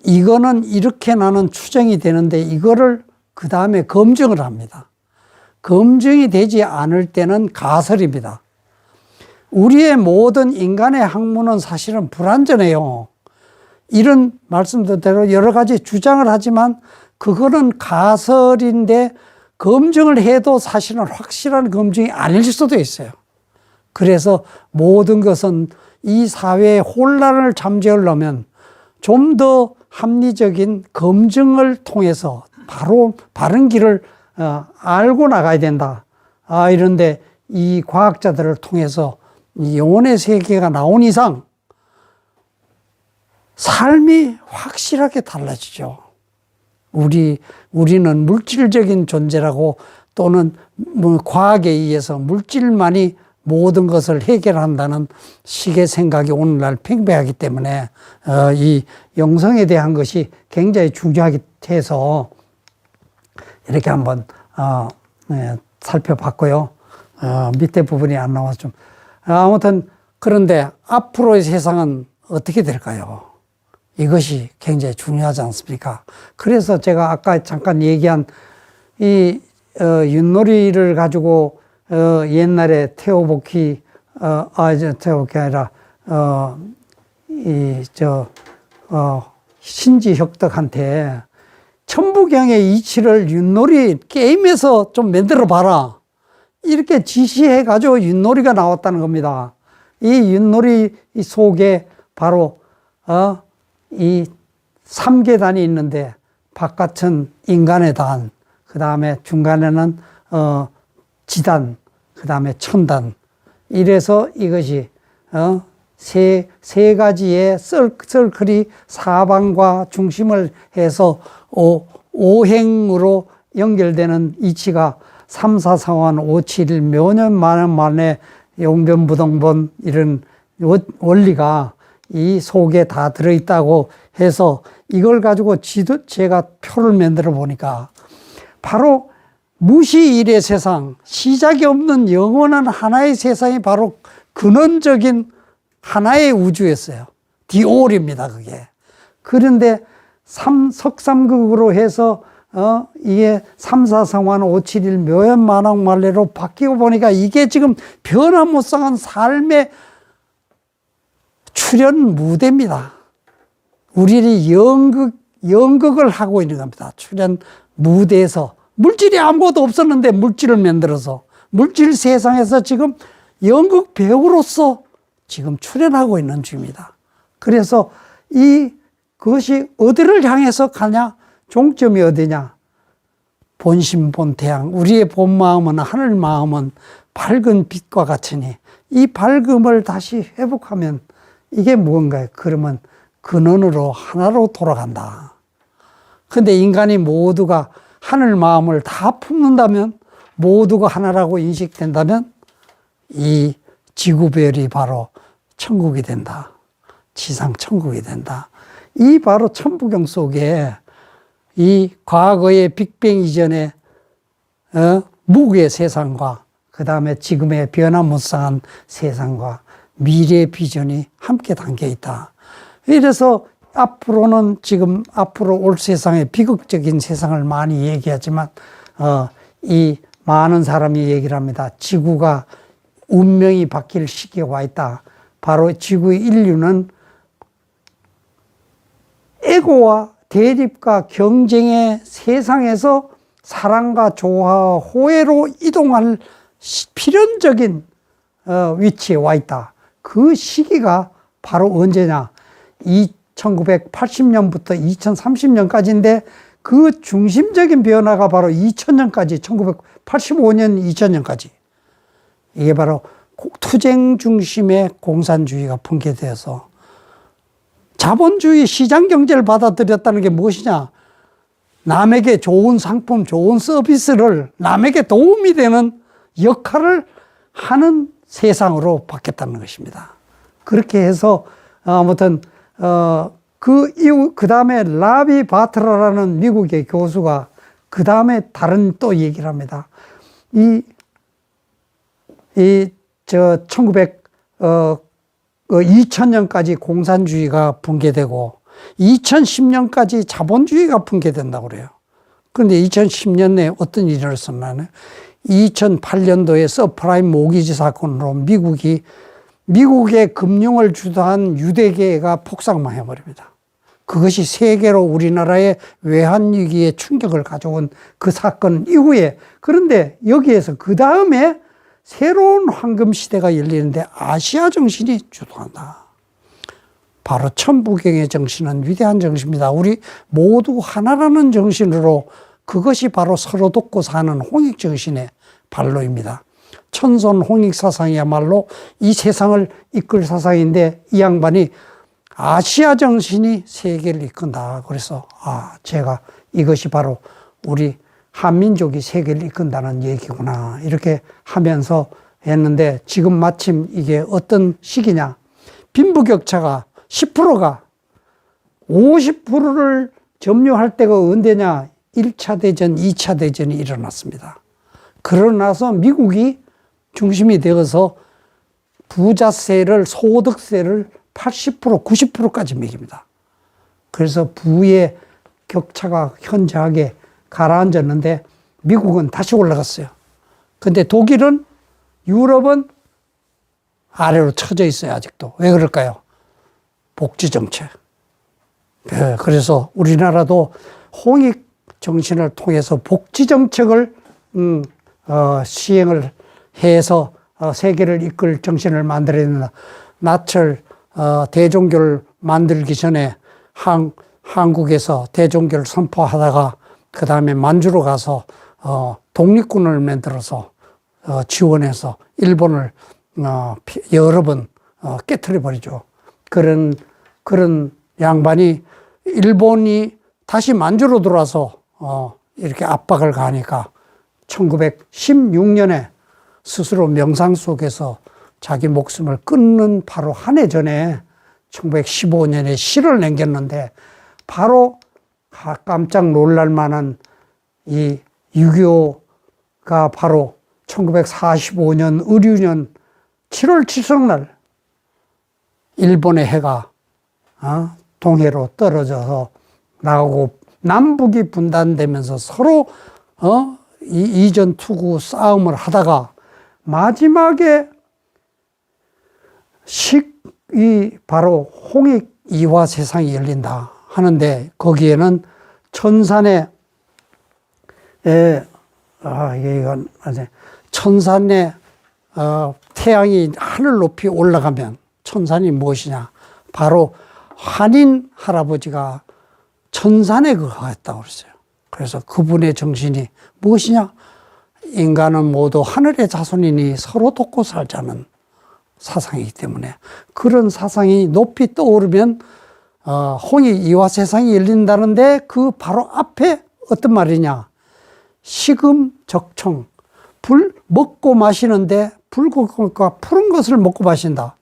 이거는 이렇게 나는 추정이 되는데 이거를 그 다음에 검증을 합니다. 검증이 되지 않을 때는 가설입니다. 우리의 모든 인간의 학문은 사실은 불완전해요. 이런 말씀대로 여러 가지 주장을 하지만 그거는 가설인데 검증을 해도 사실은 확실한 검증이 아닐 수도 있어요. 그래서 모든 것은 이 사회의 혼란을 잠재우려면 좀 더 합리적인 검증을 통해서 바로 바른 길을 알고 나가야 된다. 이런데 이 과학자들을 통해서 이 영혼의 세계가 나온 이상 삶이 확실하게 달라지죠. 우리는 물질적인 존재라고 또는 뭐 과학에 의해서 물질만이 모든 것을 해결한다는 식의 생각이 오늘날 팽배하기 때문에 이 영성에 대한 것이 굉장히 중요하게 해서 이렇게 한번 살펴봤고요. 밑에 부분이 안 나와서 좀 아무튼 그런데 앞으로의 세상은 어떻게 될까요? 이것이 굉장히 중요하지 않습니까? 그래서 제가 아까 잠깐 얘기한 이 윷놀이를 가지고 옛날에 태오복희 태오복희 아니라 신지혁덕한테 천부경의 이치를 윷놀이 게임에서 좀 만들어 봐라 이렇게 지시해 가지고 윷놀이가 나왔다는 겁니다. 이 윷놀이 속에 바로 이 3계단이 있는데 바깥은 인간의 단, 그 다음에 중간에는 지단, 그 다음에 천단. 이래서 이것이 세 가지의 서클이 사방과 중심을 해서 오행으로 연결되는 이치가 3, 4, 상환, 5, 7, 1 묘년 만에 용변부동본 이런 원리가 이 속에 다 들어있다고 해서 이걸 가지고 제가 표를 만들어 보니까 바로 무시일의 세상, 시작이 없는 영원한 하나의 세상이 바로 근원적인 하나의 우주였어요. 디올입니다, 그게. 그런데 석삼극으로 해서 이게 3, 4, 상환, 5, 7, 1 묘연 만왕 만래로 바뀌고 보니까 이게 지금 변화무쌍한 삶의 출연 무대입니다. 우리는 연극을 하고 있는 겁니다. 출연 무대에서. 물질이 아무것도 없었는데 물질을 만들어서 물질 세상에서 지금 연극 배우로서 지금 출연하고 있는 중입니다. 그래서 그것이 어디를 향해서 가냐? 종점이 어디냐? 본심 본태양. 우리의 본 마음은 하늘 마음은 밝은 빛과 같으니 이 밝음을 다시 회복하면 이게 무언가요? 그러면 근원으로 하나로 돌아간다. 근데 인간이 모두가 하늘 마음을 다 품는다면, 모두가 하나라고 인식된다면 이 지구별이 바로 천국이 된다. 지상 천국이 된다. 이 바로 천부경 속에 이 과거의 빅뱅 이전의 무구의 세상과 그 다음에 지금의 변화무쌍한 세상과 미래 비전이 함께 담겨 있다. 이래서 앞으로는 지금 앞으로 올 세상에 비극적인 세상을 많이 얘기하지만 이 많은 사람이 얘기를 합니다. 지구가 운명이 바뀔 시기가 와 있다. 바로 지구의 인류는 에고와 대립과 경쟁의 세상에서 사랑과 조화와 호혜로 이동할 필연적인 위치에 와 있다. 그 시기가 바로 언제냐? 1980년부터 2030년까지인데 그 중심적인 변화가 바로 2000년까지, 1985년, 2000년까지. 이게 바로 투쟁 중심의 공산주의가 붕괴되어서 자본주의 시장 경제를 받아들였다는 게 무엇이냐? 남에게 좋은 상품, 좋은 서비스를 남에게 도움이 되는 역할을 하는 세상으로 바뀌었다는 것입니다. 그렇게 해서 아무튼 그 다음에 라비 바트라라는 미국의 교수가 그 다음에 다른 또 얘기를 합니다. 2000년까지 공산주의가 붕괴되고 2010년까지 자본주의가 붕괴된다고 그래요. 그런데 2010년에 어떤 일이 일어났냐면 2008년도에 서프라임 모기지 사건으로 미국의 금융을 주도한 유대계가 폭삭망해버립니다. 그것이 세계로 우리나라의 외환위기에 충격을 가져온 그 사건 이후에, 그런데 여기에서 그 다음에 새로운 황금시대가 열리는데 아시아 정신이 주도한다. 바로 천부경의 정신은 위대한 정신입니다. 우리 모두 하나라는 정신으로, 그것이 바로 서로 돕고 사는 홍익정신의 발로입니다. 천손 홍익사상이야말로 이 세상을 이끌 사상인데, 이 양반이 아시아 정신이 세계를 이끈다. 그래서 제가 이것이 바로 우리 한민족이 세계를 이끈다는 얘기구나, 이렇게 하면서 했는데, 지금 마침 이게 어떤 시기냐? 빈부격차가 10%가 50%를 점유할 때가 언제냐? 1차 대전, 2차 대전이 일어났습니다. 그러고 나서 미국이 중심이 되어서 부자세를, 소득세를 80%, 90%까지 매깁니다. 그래서 부의 격차가 현저하게 가라앉았는데 미국은 다시 올라갔어요. 근데 독일은, 유럽은 아래로 처져 있어요, 아직도. 왜 그럴까요? 복지정책. 그래서 우리나라도 홍익 정신을 통해서 복지정책을 시행을 해서 세계를 이끌 정신을 만들어야 된다. 나철 대종교를 만들기 전에 한국에서 대종교를 선포하다가 그 다음에 만주로 가서 독립군을 만들어서 지원해서 일본을 여러 번 깨트려 버리죠. 그런 양반이, 일본이 다시 만주로 들어와서 이렇게 압박을 가하니까 1916년에 스스로 명상 속에서 자기 목숨을 끊는 바로 한 해 전에 1915년에 시를 남겼는데, 바로 깜짝 놀랄 만한 이 6.25가 바로 1945년 의류년 7월 7석날 일본의 해가 동해로 떨어져서 나가고 남북이 분단되면서 서로 이전 투구 싸움을 하다가 마지막에 바로 홍익 이화 세상이 열린다 하는데, 거기에는 천산에 천산에 태양이 하늘 높이 올라가면 천산이 무엇이냐? 바로 한인 할아버지가 천산에 거했다고 그랬어요. 그래서 그분의 정신이 무엇이냐? 인간은 모두 하늘의 자손이니 서로 돕고 살자는 사상이기 때문에, 그런 사상이 높이 떠오르면 홍익 이화 세상이 열린다는데, 그 바로 앞에 어떤 말이냐? 시금적청, 불 먹고 마시는데 붉은과 푸른 것을 먹고 마신다.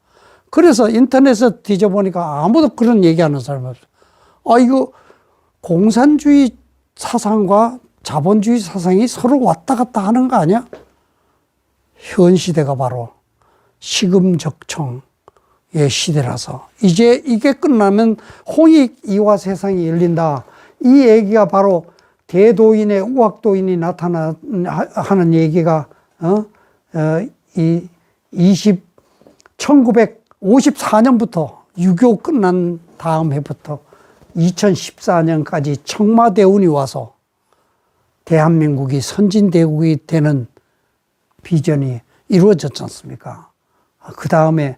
그래서 인터넷에 뒤져보니까 아무도 그런 얘기하는 사람이 없어요. 이거 공산주의 사상과 자본주의 사상이 서로 왔다 갔다 하는 거 아니야? 현 시대가 바로 시금적청, 시대라서 이제 이게 끝나면 홍익 이화 세상이 열린다. 이 얘기가 바로 대도인의 우학도인이 나타나는 얘기가 1954년부터 6.25 끝난 다음 해부터 2014년까지 청마대운이 와서 대한민국이 선진대국이 되는 비전이 이루어졌지 않습니까? 그 다음에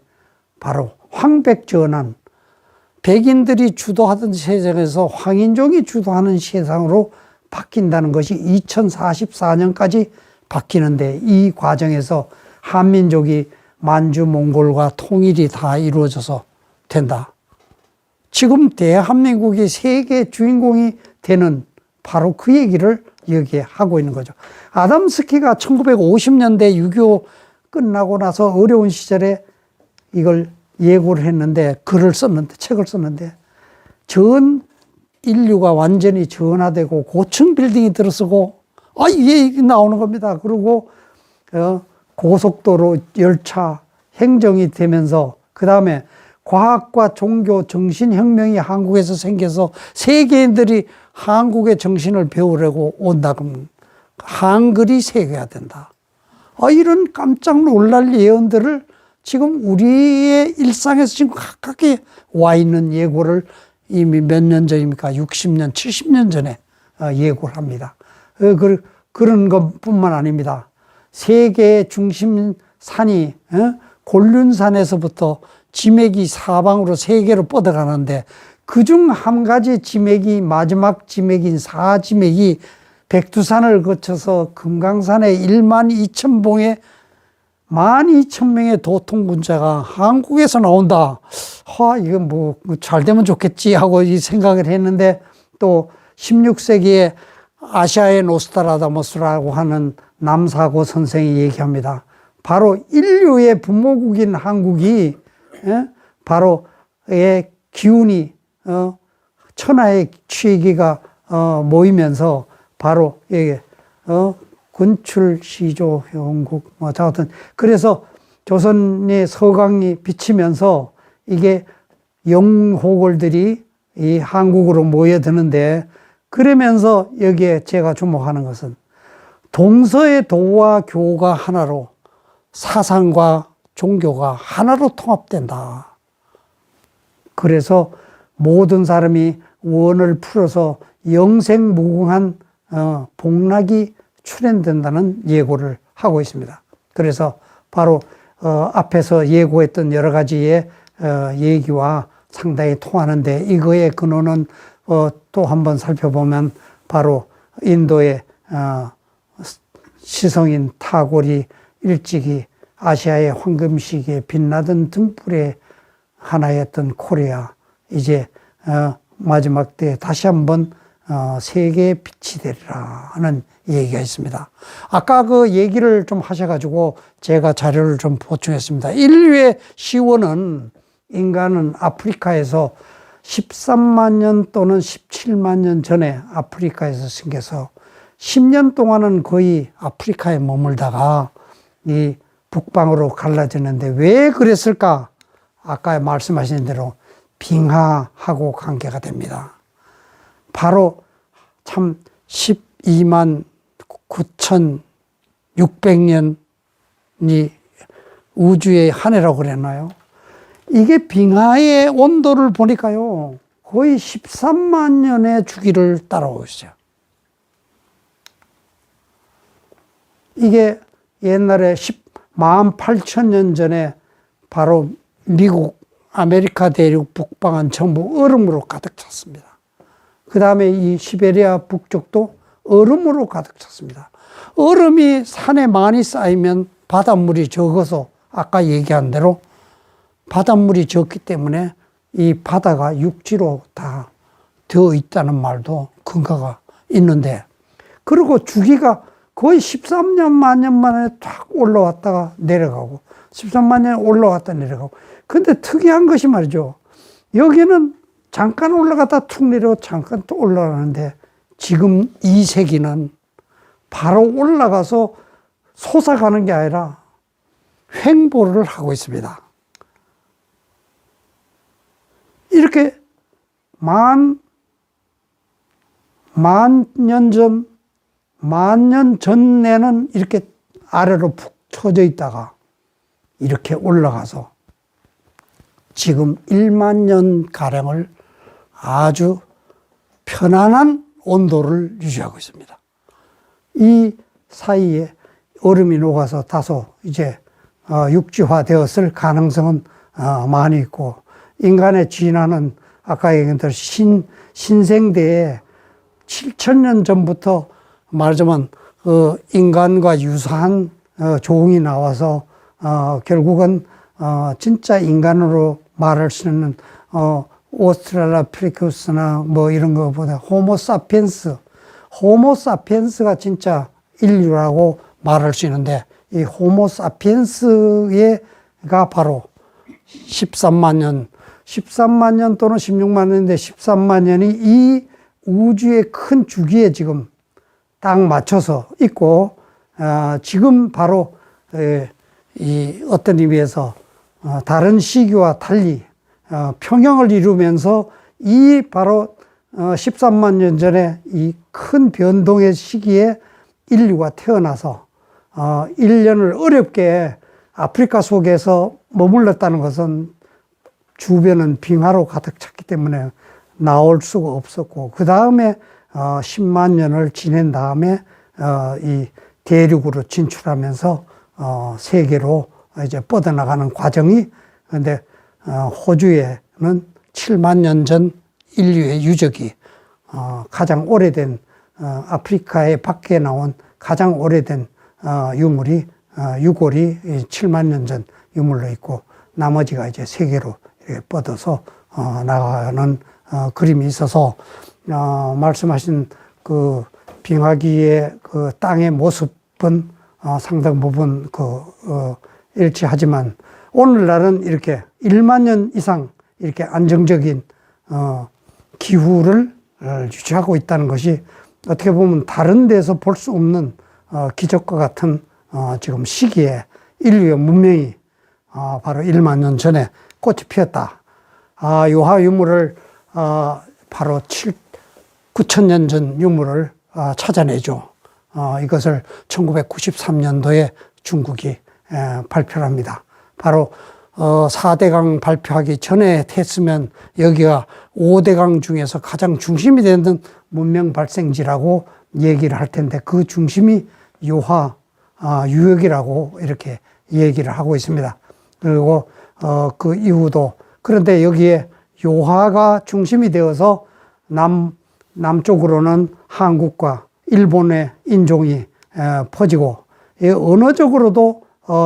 바로 황백전환, 백인들이 주도하던 세상에서 황인종이 주도하는 세상으로 바뀐다는 것이 2044년까지 바뀌는데, 이 과정에서 한민족이 만주 몽골과 통일이 다 이루어져서 된다. 지금 대한민국이 세계 주인공이 되는 바로 그 얘기를 여기에 하고 있는 거죠. 아담스키가 1950년대 6.25 끝나고 나서 어려운 시절에 이걸 예고를 했는데, 책을 썼는데, 전 인류가 완전히 전화되고 고층 빌딩이 들어서고, 이게 나오는 겁니다. 그리고, 고속도로, 열차, 행정이 되면서, 그 다음에 과학과 종교, 정신혁명이 한국에서 생겨서 세계인들이 한국의 정신을 배우려고 온다 그러면 한글이 세계화 된다. 이런 깜짝 놀랄 예언들을 지금 우리의 일상에서 지금 가깝게 와 있는 예고를 이미 몇 년 전입니까? 60년, 70년 전에 예고를 합니다. 그런 것뿐만 아닙니다. 세계의 중심 산이 곤륜산에서부터 지맥이 사방으로 세계로 뻗어가는데, 그중 한 가지 지맥이, 마지막 지맥인 사지맥이 백두산을 거쳐서 금강산의 12,000봉의 12,000명의 도통군자가 한국에서 나온다. 이거 뭐 잘 되면 좋겠지 하고 이 생각을 했는데, 또 16세기에 아시아의 노스트라다무스라고 하는 남사고 선생이 얘기합니다. 바로 인류의 부모국인 한국이 바로 기운이 천하의 취기가 모이면서 바로 이게 군출시조 형국 하여튼 그래서 조선의 서강이 비치면서 이게 영호골들이 이 한국으로 모여드는데, 그러면서 여기에 제가 주목하는 것은 동서의 도와 교가 하나로 사상과 종교가 하나로 통합된다. 그래서 모든 사람이 원을 풀어서 영생무궁한 복락이 출현된다는 예고를 하고 있습니다. 그래서 바로 앞에서 예고했던 여러 가지의 얘기와 상당히 통하는데, 이거의 근원은 또 한번 살펴보면 바로 인도의 시성인 타고리 일찍이 아시아의 황금시기에 빛나던 등불의 하나였던 코리아, 이제 마지막 때 다시 한번 세계의 빛이 되리라 하는 얘기가 있습니다. 아까 그 얘기를 좀 하셔가지고 제가 자료를 좀 보충했습니다. 인류의 시원은, 인간은 아프리카에서 13만 년 또는 17만 년 전에 아프리카에서 생겨서 10년 동안은 거의 아프리카에 머물다가 이 북방으로 갈라지는데, 왜 그랬을까? 아까 말씀하신 대로 빙하하고 관계가 됩니다. 바로 참 12만 9,600년이 우주의 한 해라고 그랬나요? 이게 빙하의 온도를 보니까요, 거의 13만 년의 주기를 따라오고 있어요. 이게 옛날에 18,000년 전에 바로 미국, 아메리카 대륙 북방은 전부 얼음으로 가득 찼습니다. 그 다음에 이 시베리아 북쪽도 얼음으로 가득 찼습니다. 얼음이 산에 많이 쌓이면 바닷물이 적어서 아까 얘기한 대로 바닷물이 적기 때문에 이 바다가 육지로 다 되어 있다는 말도 근거가 있는데, 그리고 주기가 거의 13만 년 만에 탁 올라왔다가 내려가고 13만 년 올라왔다 내려가고. 근데 특이한 것이 말이죠, 여기는 잠깐 올라갔다 툭 내려오고 잠깐 또 올라가는데, 지금 이 세기는 바로 올라가서 솟아가는 게 아니라 횡보를 하고 있습니다. 이렇게 만 년 전에는 이렇게 아래로 푹 처져 있다가 이렇게 올라가서 지금 1만 년 가량을 아주 편안한 온도를 유지하고 있습니다. 이 사이에 얼음이 녹아서 다소 이제 육지화 되었을 가능성은 많이 있고, 인간의 진화는 아까 얘기한 대로 신생대에 7,000년 전부터 말하자면 인간과 유사한 종이 나와서 결국은 진짜 인간으로 말할 수 있는 오스트랄로피테쿠스나 뭐 이런 것보다 호모사피엔스가 진짜 인류라고 말할 수 있는데, 이 호모사피엔스가 바로 13만 년 또는 16만 년인데 13만 년이 이 우주의 큰 주기에 지금 딱 맞춰서 있고, 지금 바로 이 어떤 의미에서 다른 시기와 달리 평형을 이루면서 이 바로 13만 년 전에 이 큰 변동의 시기에 인류가 태어나서 1년을 어렵게 아프리카 속에서 머물렀다는 것은 주변은 빙하로 가득 찼기 때문에 나올 수가 없었고, 그 다음에 10만 년을 지낸 다음에 이 대륙으로 진출하면서 세계로 이제 뻗어나가는 과정이, 근데 호주에는 7만 년 전 인류의 유적이 가장 오래된 아프리카의 밖에 나온 가장 오래된 유물이 유골이 7만 년 전 유물로 있고, 나머지가 이제 세계로 이렇게 뻗어서 나가는 그림이 있어서 말씀하신 그 빙하기의 그 땅의 모습은 상당 부분 일치하지만, 오늘날은 이렇게 1만 년 이상 이렇게 안정적인 기후를 유지하고 있다는 것이 어떻게 보면 다른 데서 볼 수 없는 기적과 같은 지금 시기에 인류의 문명이 바로 1만 년 전에 꽃이 피었다. 요하 유물을 바로 9,000년 전 유물을 찾아내죠. 이것을 1993년도에 중국이 발표를 합니다. 바로 4대강 발표하기 전에 했으면 여기가 5대강 중에서 가장 중심이 되는 문명 발생지라고 얘기를 할 텐데, 그 중심이 요하 유역이라고 이렇게 얘기를 하고 있습니다. 그리고 그 이후도, 그런데 여기에 요하가 중심이 되어서 남쪽으로는 한국과 일본의 인종이 퍼지고, 언어적으로도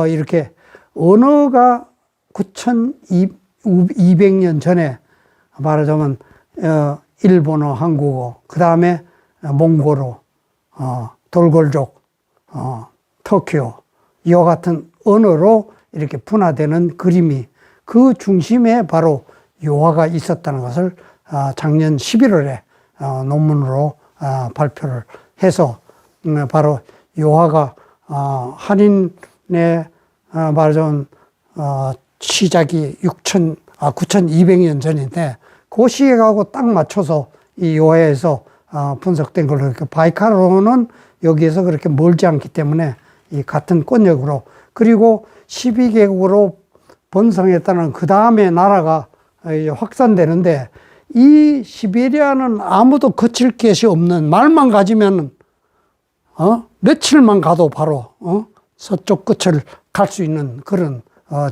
이렇게 언어가 9,200년 전에 말하자면 일본어, 한국어, 그 다음에 몽골어, 돌골족, 터키어, 이와 같은 언어로 이렇게 분화되는 그림이, 그 중심에 바로 요하가 있었다는 것을 작년 11월에 논문으로 발표를 해서 바로 요하가 한인의 말하자면 시작이 9,200년 전인데, 그 시기하고 딱 맞춰서 이 요하에서 분석된 걸로, 이렇게 바이칼로는 여기에서 그렇게 멀지 않기 때문에 이 같은 권역으로, 그리고 12개국으로 번성했다는 그 다음에 나라가 확산되는데, 이 시베리아는 아무도 거칠 것이 없는, 말만 가지면 며칠만 가도 바로 서쪽 끝을 갈 수 있는 그런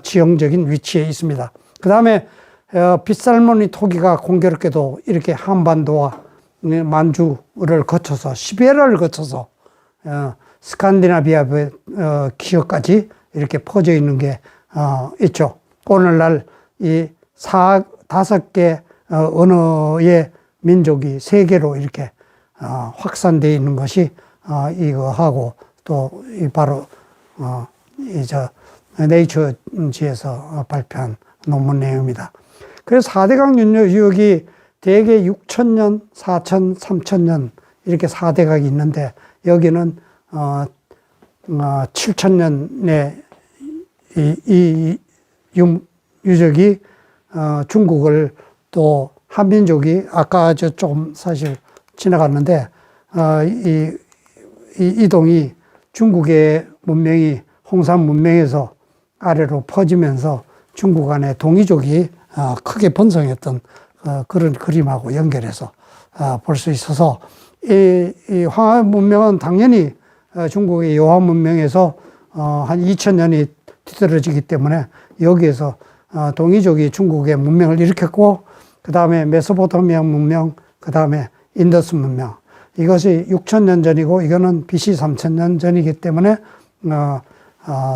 지형적인 위치에 있습니다. 그 다음에 빗살무늬 토기가 공교롭게도 이렇게 한반도와 만주를 거쳐서, 시베리아를 거쳐서 스칸디나비아 기어까지 이렇게 퍼져 있는 게 있죠. 오늘날 이 5개 언어의 민족이 세계로 이렇게 확산되어 있는 것이 이거하고, 또 바로 네이처지에서 발표한 논문 내용입니다. 그래서 4대강 유역이 대개 6,000년, 4,000, 3,000년 이렇게 4대강이 있는데, 여기는 7,000년의 이 유적이 중국을 또 한민족이 아까 저 조금 사실 지나갔는데 이동이 중국의 문명이 홍산 문명에서 아래로 퍼지면서 중국 안에 동이족이 크게 번성했던 그런 그림하고 연결해서 볼 수 있어서 이 황하 문명은 당연히 중국의 여화 문명에서 한 2000년이 뒤떨어지기 때문에 여기에서 동이족이 중국의 문명을 일으켰고 그 다음에 메소포타미아 문명, 그 다음에 인더스 문명, 이것이 6000년 전이고 이거는 BC 3000년 전이기 때문에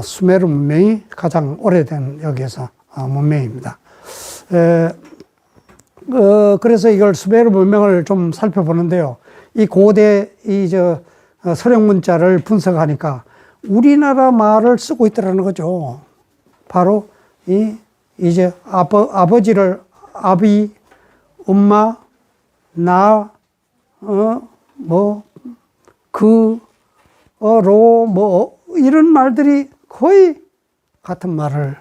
수메르 문명이 가장 오래된 여기에서 문명입니다. 그래서 이걸 수메르 문명을 좀 살펴보는데요. 이 고대 서령 문자를 분석하니까 우리나라 말을 쓰고 있더라는 거죠. 바로 이제 아버지를 아비, 엄마, 나, 이런 말들이 거의 같은 언어를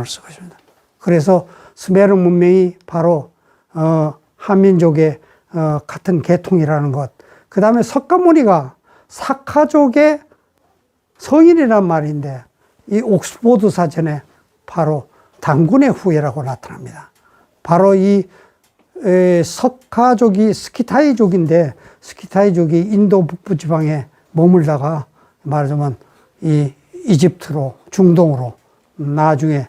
쓰고 있습니다. 그래서 수메르 문명이 바로 한민족의 같은 계통이라는 것. 그 다음에 석가모니가 사카족의 성인이란 말인데 이 옥스포드 사전에 바로 단군의 후예라고 나타납니다. 바로 이 석가족이 스키타이족인데 스키타이족이 인도 북부 지방에 머물다가 말하자면 이 이집트로 중동으로 나중에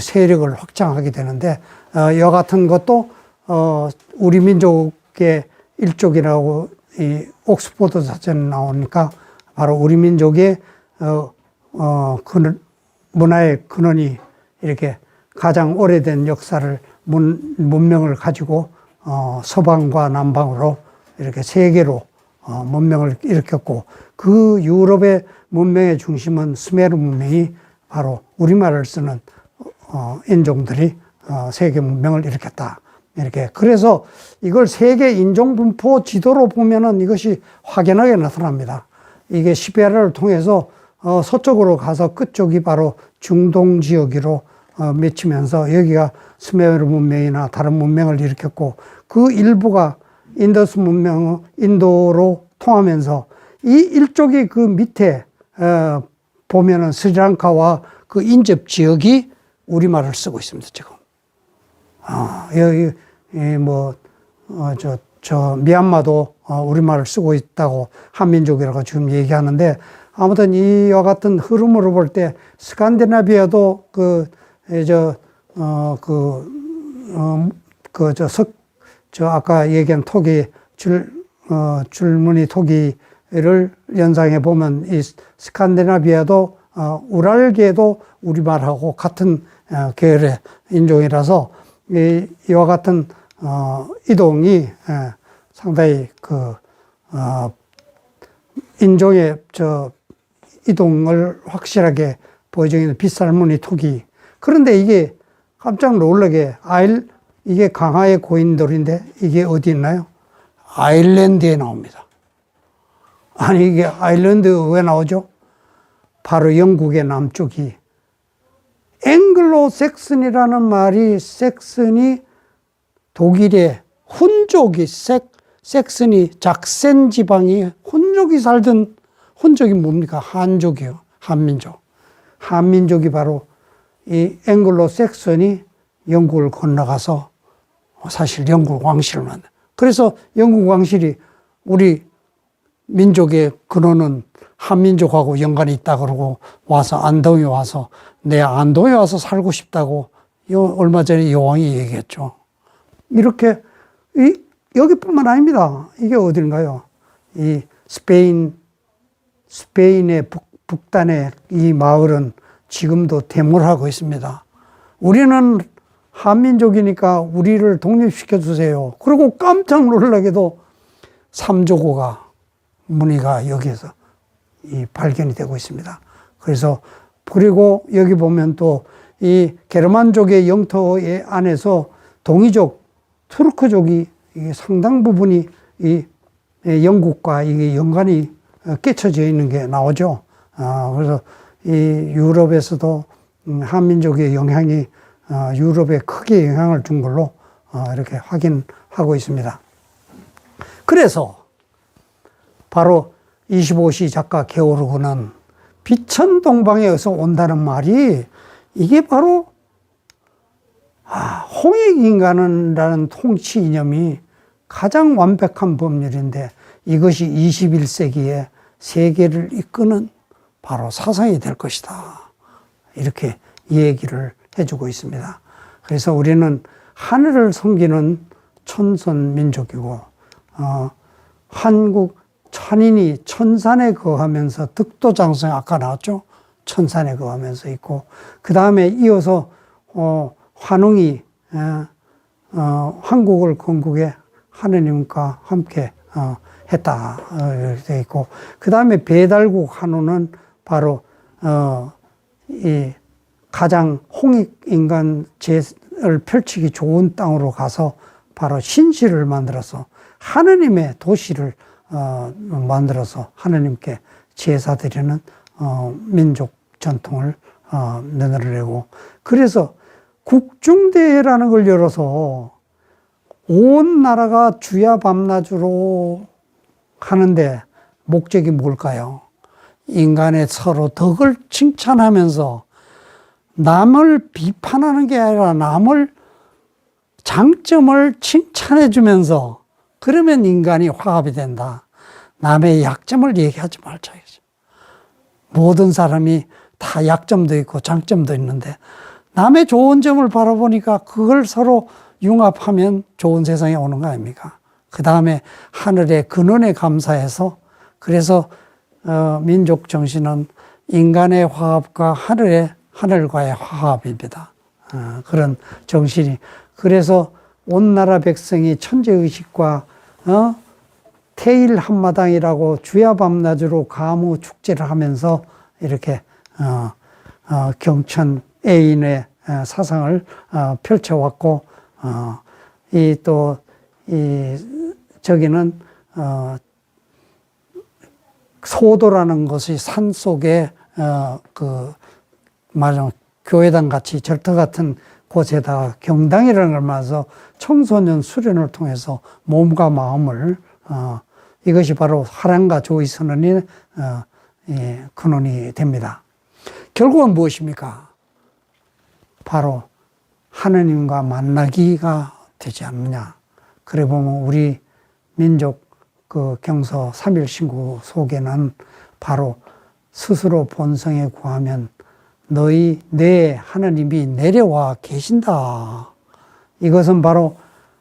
세력을 확장하게 되는데 이와 같은 것도 우리 민족의 일족이라고 이 옥스포드 사전에 나오니까 바로 우리 민족의 문화의 근원이 이렇게 가장 오래된 역사를 문명을 가지고 서방과 남방으로 이렇게 세계로 문명을 일으켰고 그 유럽의 문명의 중심은 수메르 문명이 바로 우리말을 쓰는 인종들이 세계 문명을 일으켰다. 이렇게 그래서 이걸 세계 인종 분포 지도로 보면은 이것이 확연하게 나타납니다. 이게 시베리아를 통해서 서쪽으로 가서 끝쪽이 바로 중동 지역으로 맺히면서 여기가 수메르 문명이나 다른 문명을 일으켰고 그 일부가 인더스 문명, 인도로 통하면서 이 일족이 그 밑에 보면은 스리랑카와 그 인접 지역이 우리말을 쓰고 있습니다, 지금. 여기 미얀마도 우리말을 쓰고 있다고 한민족이라고 지금 얘기하는데 아무튼 이와 같은 흐름으로 볼 때 스칸디나비아도 아까 얘기한 토기 줄무늬 토기를 연상해 보면 이 스칸디나비아도 우랄계도 우리말하고 같은 계열의 인종이라서 이와 같은 이동이 상당히 인종의 이동을 확실하게 보여주는 빗살무늬 토기. 그런데 이게 깜짝 놀라게 이게 강화의 고인돌인데 이게 어디 있나요? 아일랜드에 나옵니다. 아니 이게 아일랜드 왜 나오죠? 바로 영국의 남쪽이 앵글로 섹슨이라는 말이 섹슨이 독일의 훈족이 섹슨이 작센 지방이 훈족이 살던 훈족이 뭡니까? 한족이요. 한민족. 한민족이 바로 이 앵글로 섹슨이 영국을 건너가서 사실 영국 왕실을 만든. 그래서 영국 왕실이 우리 민족의 근원은 한민족하고 연관이 있다 그러고 와서 안동에 와서 내 안동에 와서 살고 싶다고 얼마 전에 여왕이 얘기했죠. 이렇게 여기뿐만 아닙니다. 이게 어딘가요? 이 스페인의 북단의 이 마을은 지금도 대물하고 있습니다. 우리는 한민족이니까 우리를 독립시켜 주세요. 그리고 깜짝 놀라게도 삼조고가 무늬가 여기에서 발견이 되고 있습니다. 그리고 여기 보면 또 이 게르만족의 영토 안에서 동이족, 투르크족이 상당 부분이 이 영국과 이게 연관이 깨쳐져 있는 게 나오죠. 그래서 이 유럽에서도 한민족의 영향이 유럽에 크게 영향을 준 걸로 이렇게 확인하고 있습니다. 그래서 바로 25시 작가 게오르그는 비천 동방에서 온다는 말이 이게 바로 홍익인간이라는 통치 이념이 가장 완벽한 법률인데 이것이 21세기에 세계를 이끄는 바로 사상이 될 것이다. 이렇게 얘기를 해주고 있습니다. 그래서 우리는 하늘을 섬기는 천선 민족이고, 한국 천인이 천산에 거하면서 득도장성 아까 나왔죠? 천산에 거하면서 있고, 그 다음에 이어서, 환웅이, 한국을 건국에 하느님과 함께, 했다. 이렇게 되어 있고, 그 다음에 배달국 한우는 바로, 이 가장 홍익인간 제를 펼치기 좋은 땅으로 가서 바로 신실을 만들어서 하느님의 도시를 만들어서 하느님께 제사 드리는 민족 전통을 내놓으려고. 그래서 국중대회라는 걸 열어서 온 나라가 주야 밤낮으로 하는데 목적이 뭘까요? 인간의 서로 덕을 칭찬하면서 남을 비판하는 게 아니라 남을 장점을 칭찬해 주면서 그러면 인간이 화합이 된다. 남의 약점을 얘기하지 말자. 모든 사람이 다 약점도 있고 장점도 있는데 남의 좋은 점을 바라보니까 그걸 서로 융합하면 좋은 세상이 오는 거 아닙니까? 그 다음에 하늘의 근원에 감사해서 그래서 민족 정신은 인간의 화합과 하늘과의 화합입니다. 그런 정신이. 그래서 온 나라 백성이 천재의식과 태일 한마당이라고 주야 밤낮으로 가무 축제를 하면서 이렇게 경천 애인의 사상을 펼쳐왔고, 저기는 소도라는 것이 산 속에 말하자면 교회당 같이 절터 같은 곳에다가 경당이라는 걸 말해서 청소년 수련을 통해서 몸과 마음을 이것이 바로 화랑과 조의 선언의 근원이 됩니다. 결국은 무엇입니까? 바로 하느님과 만나기가 되지 않느냐. 그래 보면 우리 민족 그 경서 3일 신구 속에는 바로 스스로 본성에 구하면 내 하느님이 내려와 계신다. 이것은 바로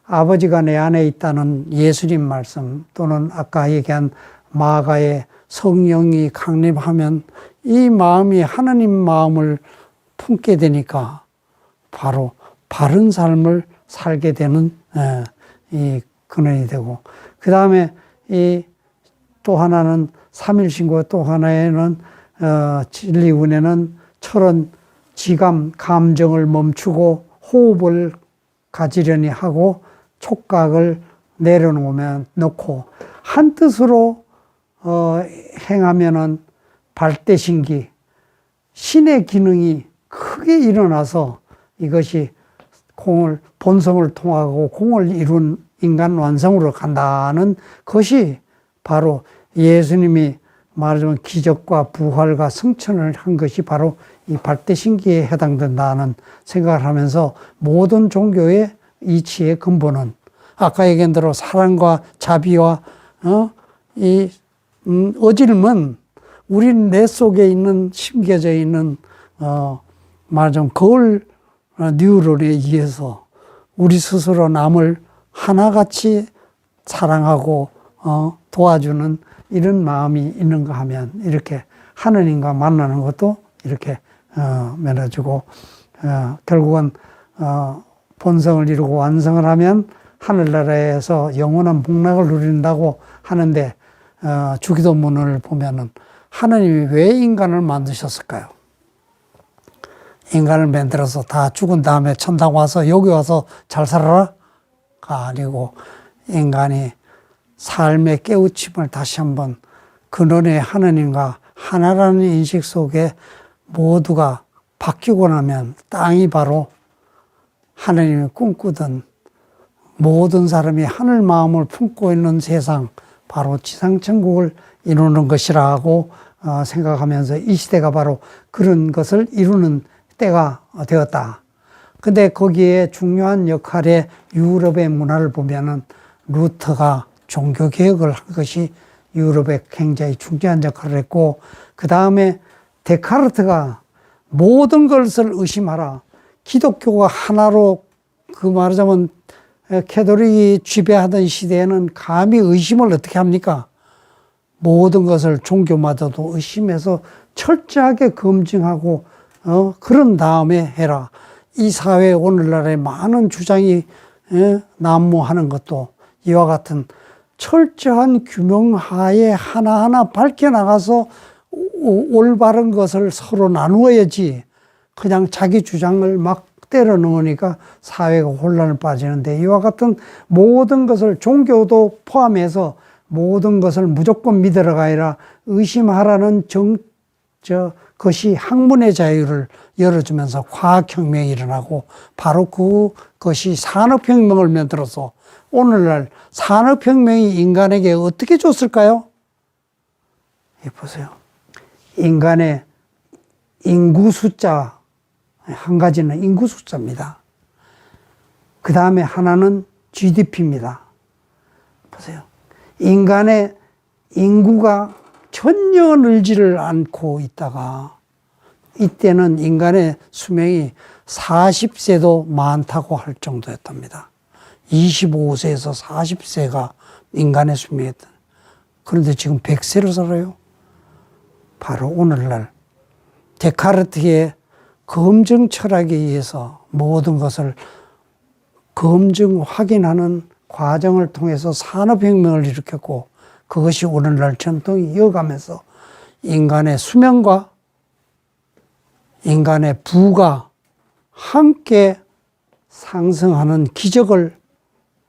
아버지가 내 안에 있다는 예수님 말씀 또는 아까 얘기한 마가의 성령이 강림하면 이 마음이 하느님 마음을 품게 되니까 바로 바른 삶을 살게 되는 이 근원이 되고, 그 다음에 또 하나는 삼일신고, 또 하나에는 진리 운에는 철은 지감 감정을 멈추고 호흡을 가지려니 하고 촉각을 내려놓고 한 뜻으로 행하면은 발대신기 신의 기능이 크게 일어나서 이것이 본성을 통하고 공을 이룬 인간 완성으로 간다는 것이 바로 예수님이 말하자면 기적과 부활과 승천을 한 것이 바로 이 발대신기에 해당된다는 생각을 하면서 모든 종교의 이치의 근본은 아까 얘기한 대로 사랑과 자비와 어질은 우리 내 속에 있는 심겨져 있는 말하자면 거울 뉴런에 의해서 우리 스스로 남을 하나같이 사랑하고 도와주는 이런 마음이 있는가 하면 이렇게 하느님과 만나는 것도 이렇게 면해주고 결국은 본성을 이루고 완성을 하면 하늘나라에서 영원한 복락을 누린다고 하는데 주기도문을 보면은 하느님이 왜 인간을 만드셨을까요? 인간을 만들어서 다 죽은 다음에 천당 와서 여기 와서 잘 살아라? 가 아니고 인간이 삶의 깨우침을 다시 한번 근원의 하느님과 하나라는 인식 속에 모두가 바뀌고 나면 땅이 바로 하느님이 꿈꾸던 모든 사람이 하늘 마음을 품고 있는 세상, 바로 지상천국을 이루는 것이라고 생각하면서 이 시대가 바로 그런 것을 이루는 때가 되었다. 근데 거기에 중요한 역할의 유럽의 문화를 보면은 루터가 종교개혁을 한 것이 유럽에 굉장히 중요한 역할을 했고, 그 다음에 데카르트가 모든 것을 의심하라. 기독교가 하나로, 그 말하자면 캐톨릭이 지배하던 시대에는 감히 의심을 어떻게 합니까? 모든 것을 종교마저도 의심해서 철저하게 검증하고 그런 다음에 해라. 이 사회 오늘날의 많은 주장이 난무하는 것도 이와 같은 철저한 규명하에 하나하나 밝혀나가서 올바른 것을 서로 나누어야지, 그냥 자기 주장을 막 때려 넣으니까 사회가 혼란을 빠지는데, 이와 같은 모든 것을 종교도 포함해서 모든 것을 무조건 믿으라가 아니라 의심하라는 것이 학문의 자유를 열어주면서 과학혁명이 일어나고, 바로 그것이 산업혁명을 만들어서 오늘날 산업혁명이 인간에게 어떻게 줬을까요? 보세요. 인간의 인구 숫자, 한 가지는 인구 숫자입니다. 그 다음에 하나는 GDP입니다. 보세요. 인간의 인구가 전혀 늘지를 않고 있다가, 이때는 인간의 수명이 40세도 많다고 할 정도였답니다. 25세에서 40세가 인간의 수명이었다. 그런데 지금 100세를 살아요. 바로 오늘날 데카르트의 검증 철학에 의해서 모든 것을 검증, 확인하는 과정을 통해서 산업혁명을 일으켰고, 그것이 오늘날 전통이 이어가면서 인간의 수명과 인간의 부가 함께 상승하는 기적을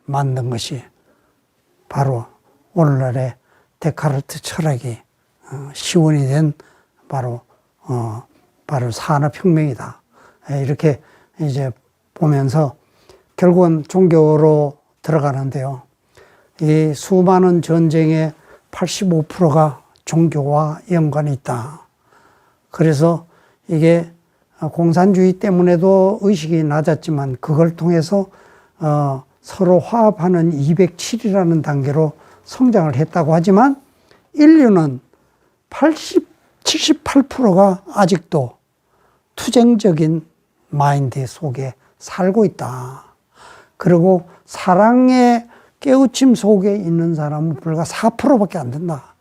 만든 것이 바로 오늘날의 데카르트 철학이 시원이 된 바로 산업혁명이다. 이렇게 이제 보면서 결국은 종교로 들어가는데요. 이 수많은 전쟁의 85%가 종교와 연관이 있다. 그래서 이게 공산주의 때문에도 의식이 낮았지만, 그걸 통해서 서로 화합하는 207이라는 단계로 성장을 했다고 하지만, 인류는 78%가 아직도 투쟁적인 마인드 속에 살고 있다. 그리고 사랑의 깨우침 속에 있는 사람은 불과 4%밖에 안 된다.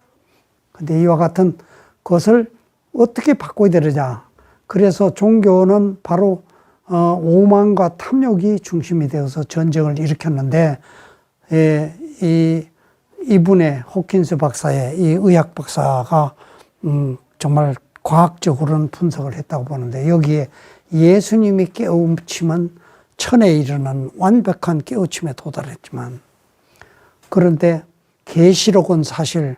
근데 이와 같은 것을 어떻게 바꿔야 되느냐. 그래서 종교는 바로 오만과 탐욕이 중심이 되어서 전쟁을 일으켰는데, 이분의 호킨스 박사의 이 의학 박사가 정말 과학적으로는 분석을 했다고 보는데, 여기에 예수님이 깨우침은 천에 이르는 완벽한 깨우침에 도달했지만, 그런데 계시록은 사실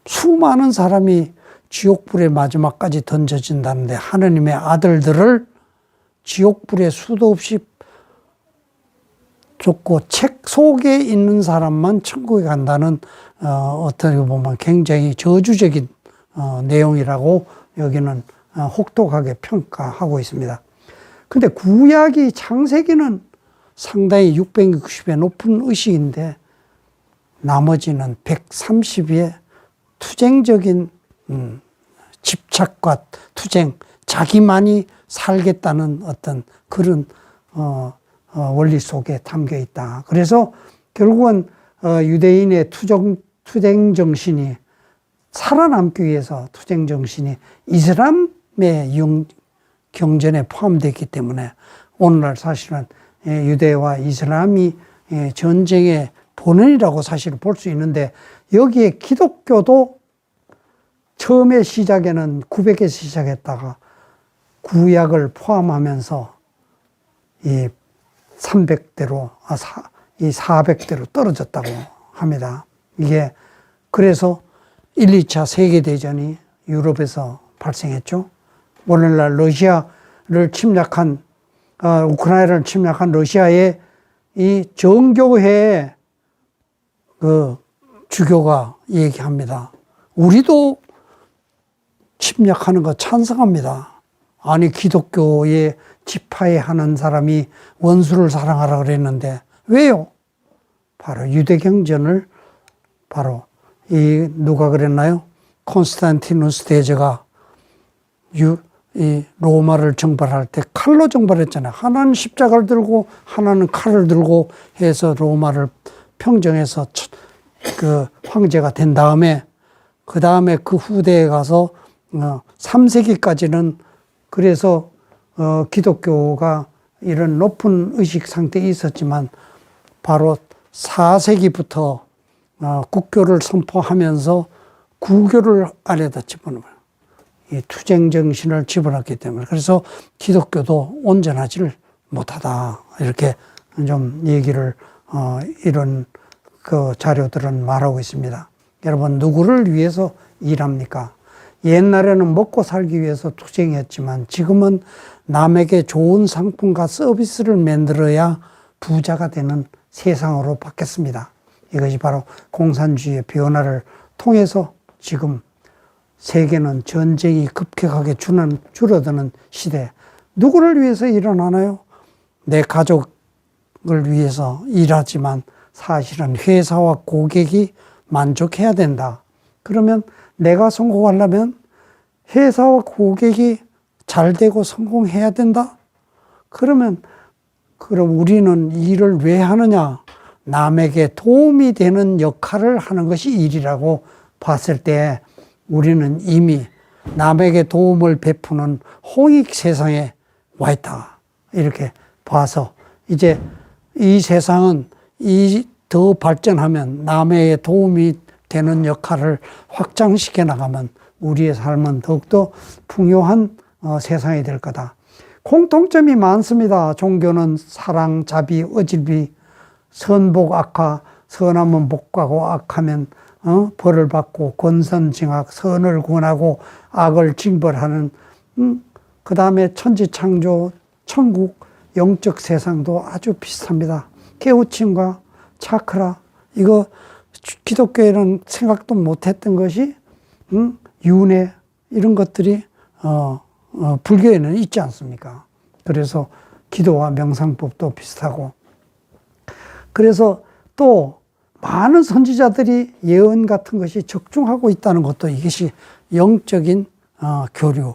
수많은 사람이 지옥불의 마지막까지 던져진다는데, 하느님의 아들들을 지옥불에 수도 없이 줬고 책 속에 있는 사람만 천국에 간다는 어떻게 보면 굉장히 저주적인 내용이라고 여기는 혹독하게 평가하고 있습니다. 근데 구약이 창세기는 상당히 660의 높은 의식인데, 나머지는 130의 투쟁적인 집착과 투쟁, 자기만이 살겠다는 어떤 그런 원리 속에 담겨 있다. 그래서 결국은 유대인의 투쟁 정신이 살아남기 위해서, 투쟁 정신이 이슬람의 경전에 포함되어 있기 때문에 오늘날 사실은 유대와 이슬람이 전쟁의 본원이라고 사실 볼 수 있는데, 여기에 기독교도 처음에 시작에는 900에서 시작했다가 구약을 포함하면서 이 300대로, 이 400대로 떨어졌다고 합니다. 이게 그래서 1, 2차 세계대전이 유럽에서 발생했죠. 오늘날 러시아를 침략한 우크라이나를 침략한 러시아의 이 정교회 그 주교가 얘기합니다. 우리도 침략하는 거 찬성합니다. 아니, 기독교의 지파에 하는 사람이 원수를 사랑하라 그랬는데 왜요? 바로 유대경전을 바로 이 누가 그랬나요? 콘스탄티누스 대제가 이 로마를 정벌할 때 칼로 정벌했잖아요. 하나는 십자가를 들고 하나는 칼을 들고 해서 로마를 평정해서 그 황제가 된 다음에 그 다음에 그 후대에 가서 3세기까지는 그래서 기독교가 이런 높은 의식 상태에 있었지만 바로 4세기부터 국교를 선포하면서 구교를 안에다 집어넣어요. 이 투쟁 정신을 집어넣기 때문에. 그래서 기독교도 온전하지를 못하다. 이렇게 좀 얘기를, 이런 그 자료들은 말하고 있습니다. 여러분, 누구를 위해서 일합니까? 옛날에는 먹고 살기 위해서 투쟁했지만 지금은 남에게 좋은 상품과 서비스를 만들어야 부자가 되는 세상으로 바뀌었습니다. 이것이 바로 공산주의의 변화를 통해서 지금 세계는 전쟁이 급격하게 줄어드는 시대. 누구를 위해서 일어나나요? 내 가족을 위해서 일하지만 사실은 회사와 고객이 만족해야 된다. 그러면 내가 성공하려면 회사와 고객이 잘 되고 성공해야 된다? 그럼 우리는 일을 왜 하느냐? 남에게 도움이 되는 역할을 하는 것이 일이라고 봤을 때 우리는 이미 남에게 도움을 베푸는 홍익 세상에 와 있다. 이렇게 봐서 이제 이 세상은 더 발전하면 남에게 도움이 되는 역할을 확장시켜 나가면 우리의 삶은 더욱더 풍요한 세상이 될 거다. 공통점이 많습니다. 종교는 사랑, 자비, 의지비, 선복, 악화, 선하면 복하고 악하면 벌을 받고 권선징악, 선을 구원하고 악을 징벌하는 그 다음에 천지창조, 천국, 영적 세상도 아주 비슷합니다. 깨우침과 차크라, 이거 기독교에는 생각도 못했던 것이 윤회 이런 것들이 불교에는 있지 않습니까? 그래서 기도와 명상법도 비슷하고, 그래서 또 많은 선지자들이 예언 같은 것이 적중하고 있다는 것도 이것이 영적인 교류,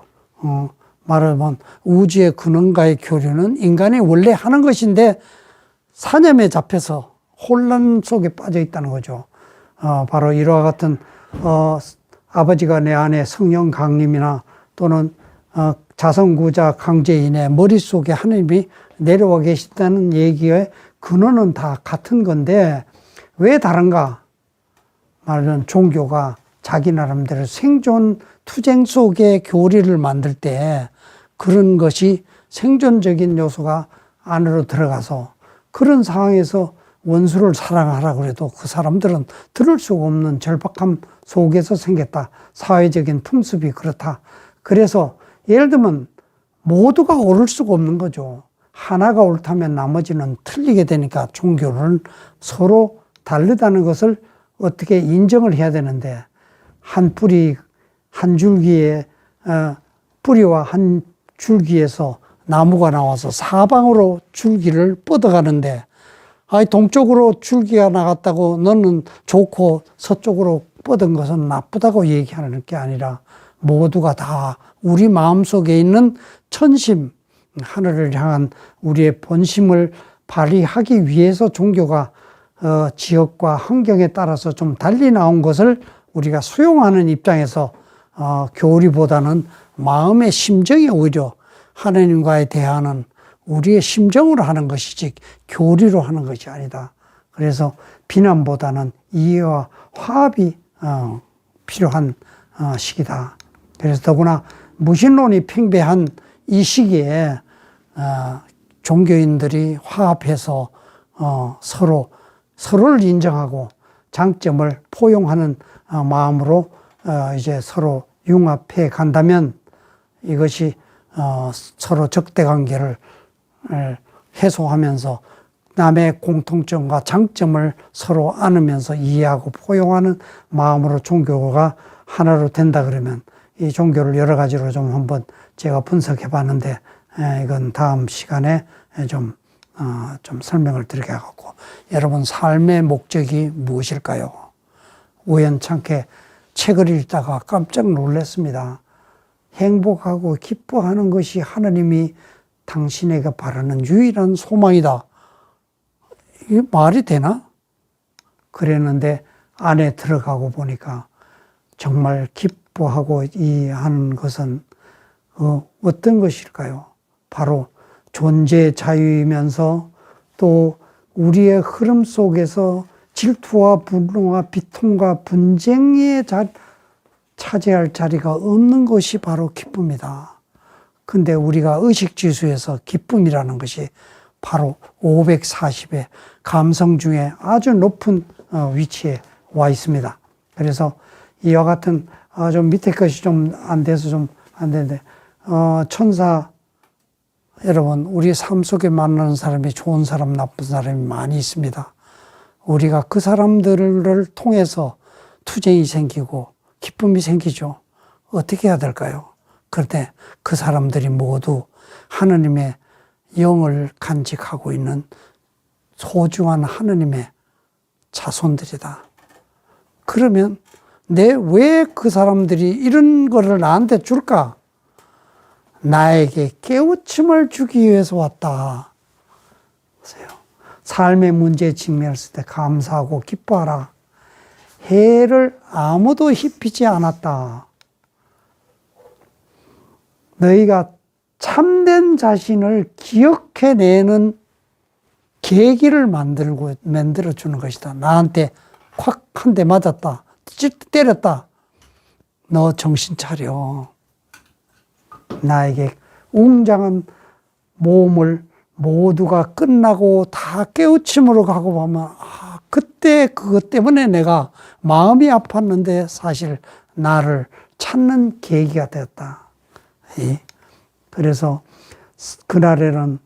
말하면 우주의 근원과의 교류는 인간이 원래 하는 것인데 사념에 잡혀서 혼란 속에 빠져 있다는 거죠. 바로 이와 같은 아버지가 내 안에 성령 강림이나 또는 자성구자 강제인의 머릿속에 하나님이 내려와 계시다는 얘기의 근원은 다 같은 건데 왜 다른가? 말하면 종교가 자기 나름대로 생존 투쟁 속의 교리를 만들 때 그런 것이 생존적인 요소가 안으로 들어가서 그런 상황에서 원수를 사랑하라고 해도 그 사람들은 들을 수가 없는 절박함 속에서 생겼다. 사회적인 풍습이 그렇다. 그래서 예를 들면 모두가 옳을 수가 없는 거죠. 하나가 옳다면 나머지는 틀리게 되니까 종교는 서로 다르다는 것을 어떻게 인정을 해야 되는데 한 뿌리, 한 줄기에 뿌리와 한 줄기에서 나무가 나와서 사방으로 줄기를 뻗어가는데 동쪽으로 줄기가 나갔다고 너는 좋고 서쪽으로 뻗은 것은 나쁘다고 얘기하는 게 아니라 모두가 다 우리 마음속에 있는 천심, 하늘을 향한 우리의 본심을 발휘하기 위해서 종교가 지역과 환경에 따라서 좀 달리 나온 것을 우리가 수용하는 입장에서 교리보다는 마음의 심정이 오히려 하나님과의 대화는 우리의 심정으로 하는 것이지 교리로 하는 것이 아니다. 그래서 비난보다는 이해와 화합이 필요한 시기다. 그래서 더구나 무신론이 팽배한 이 시기에 종교인들이 화합해서 서로를 인정하고 장점을 포용하는 마음으로 이제 서로 융합해 간다면 이것이 서로 적대 관계를 해소하면서 남의 공통점과 장점을 서로 안으면서 이해하고 포용하는 마음으로 종교가 하나로 된다 그러면 이 종교를 여러 가지로 좀 한번 제가 분석해 봤는데 이건 다음 시간에 좀 설명을 드리겠고, 여러분 삶의 목적이 무엇일까요? 우연찮게 책을 읽다가 깜짝 놀랐습니다. 행복하고 기뻐하는 것이 하느님이 당신에게 바라는 유일한 소망이다. 이게 말이 되나? 그랬는데 안에 들어가고 보니까 정말 기뻐하고 하는 것은 어떤 것일까요? 바로 존재 자유이면서 또 우리의 흐름 속에서 질투와 분노와 비통과 분쟁에 차지할 자리가 없는 것이 바로 기쁨이다. 근데 우리가 의식지수에서 기쁨이라는 것이 바로 540의 감성 중에 아주 높은 위치에 와 있습니다. 그래서 이와 같은 좀 밑에 것이 좀 안 돼서 좀 안 되는데 천사 여러분, 우리 삶 속에 만나는 사람이 좋은 사람, 나쁜 사람이 많이 있습니다. 우리가 그 사람들을 통해서 투쟁이 생기고 기쁨이 생기죠. 어떻게 해야 될까요? 그런데 그 사람들이 모두 하느님의 영을 간직하고 있는 소중한 하느님의 자손들이다. 그러면 왜 그 사람들이 이런 거를 나한테 줄까? 나에게 깨우침을 주기 위해서 왔다. 보세요. 삶의 문제에 직면했을 때 감사하고 기뻐하라. 해를 아무도 입히지 않았다. 너희가 참된 자신을 기억해내는 계기를 만들어주는 것이다. 나한테 콱 한 대 맞았다. 때렸다. 너 정신 차려. 나에게 웅장한 모험을 모두가 끝나고 다 깨우침으로 가고 보면 그때 그것 때문에 내가 마음이 아팠는데 사실 나를 찾는 계기가 되었다. 그래서 그날에는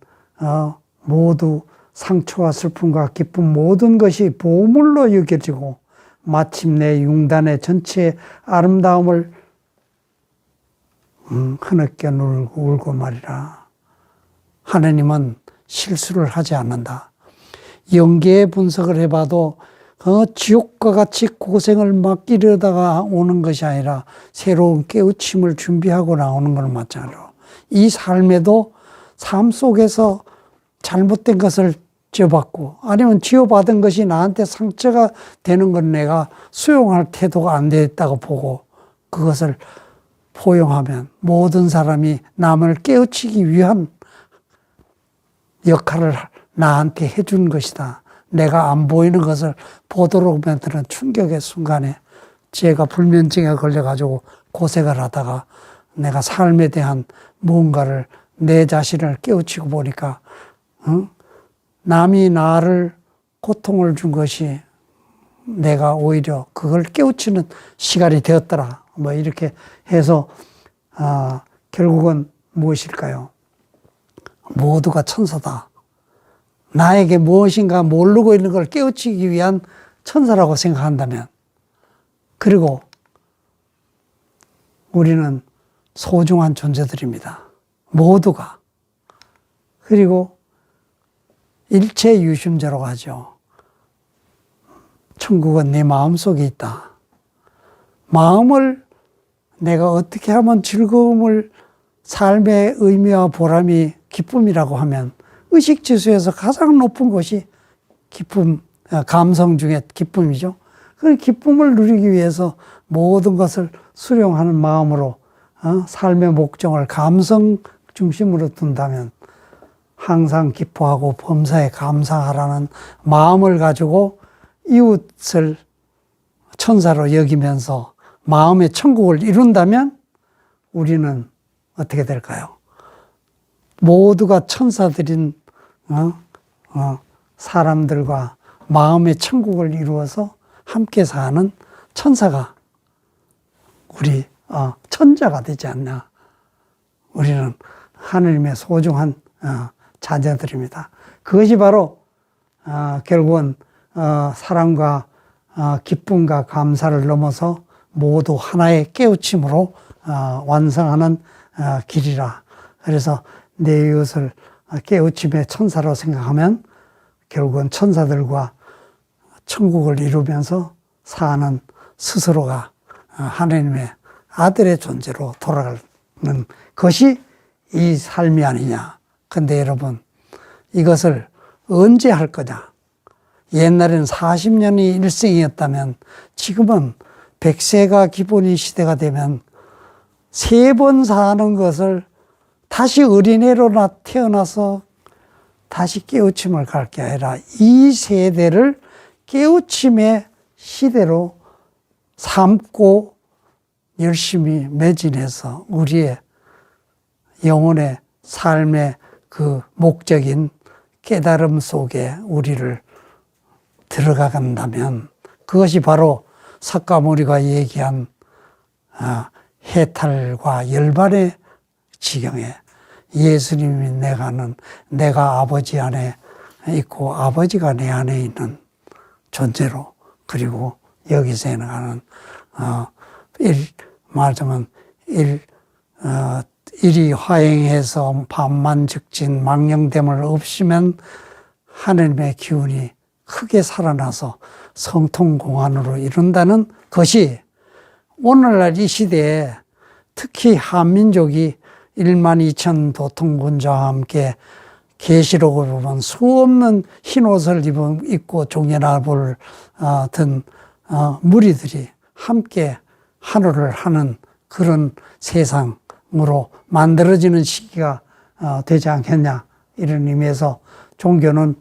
모두 상처와 슬픔과 기쁨 모든 것이 보물로 여겨지고 마침내 융단의 전체 아름다움을 흐느껴 울고 말이라. 하느님은 실수를 하지 않는다. 영계의 분석을 해봐도 지옥과 같이 고생을 맡기려다가 오는 것이 아니라 새로운 깨우침을 준비하고 나오는 걸 마찬가지로 이 삶에도 삶 속에서 잘못된 것을 지어받고 아니면 지어받은 것이 나한테 상처가 되는 건 내가 수용할 태도가 안 됐다고 보고 그것을 포용하면 모든 사람이 남을 깨우치기 위한 역할을 나한테 해준 것이다. 내가 안 보이는 것을 보도록 만드는 충격의 순간에 제가 불면증에 걸려가지고 고생을 하다가 내가 삶에 대한 무언가를 내 자신을 깨우치고 보니까 남이 나를 고통을 준 것이 내가 오히려 그걸 깨우치는 시간이 되었더라. 뭐 이렇게 해서 결국은 무엇일까요? 모두가 천사다. 나에게 무엇인가 모르고 있는 걸 깨우치기 위한 천사라고 생각한다면, 그리고 우리는 소중한 존재들입니다. 모두가. 그리고 일체 유심자라고 하죠. 천국은 내 마음속에 있다. 마음을 내가 어떻게 하면 즐거움을, 삶의 의미와 보람이 기쁨이라고 하면 의식지수에서 가장 높은 것이 기쁨, 감성 중에 기쁨이죠. 그 기쁨을 누리기 위해서 모든 것을 수용하는 마음으로 삶의 목적을 감성 중심으로 둔다면 항상 기뻐하고 범사에 감사하라는 마음을 가지고 이웃을 천사로 여기면서 마음의 천국을 이룬다면 우리는 어떻게 될까요? 모두가 천사들인 사람들과 마음의 천국을 이루어서 함께 사는 천사가 우리 천자가 되지 않나. 우리는 하느님의 소중한 자녀들입니다. 그것이 바로 결국은 사랑과 기쁨과 감사를 넘어서 모두 하나의 깨우침으로 완성하는 길이라. 그래서 내 이웃을 깨우침의 천사로 생각하면 결국은 천사들과 천국을 이루면서 사는 스스로가 하나님의 아들의 존재로 돌아가는 것이 이 삶이 아니냐. 근데 여러분, 이것을 언제 할 거냐? 옛날에는 40년이 일생이었다면 지금은 100세가 기본이 시대가 되면 3번 사는 것을 다시 어린애로 태어나서 다시 깨우침을 갈 게 아니라 이 세대를 깨우침의 시대로 삼고 열심히 매진해서 우리의 영혼의 삶의 그 목적인 깨달음 속에 우리를 들어간다면 그것이 바로 석가모니가 얘기한 해탈과 열반의 지경에 예수님이 내가 아버지 안에 있고 아버지가 내 안에 있는 존재로 그리고 여기서 해나가는 말하자면 일이 화행해서 반만즉진 망령됨을 없이면 하나님의 기운이 크게 살아나서 성통공안으로 이룬다는 것이 오늘날 이 시대에 특히 한민족이 12,000 도통군자와 함께 계시록을 보면 수없는 흰옷을 입고 종려나불 든 무리들이 함께 한호를 하는 그런 세상으로 만들어지는 시기가 되지 않겠냐 이런 의미에서 종교는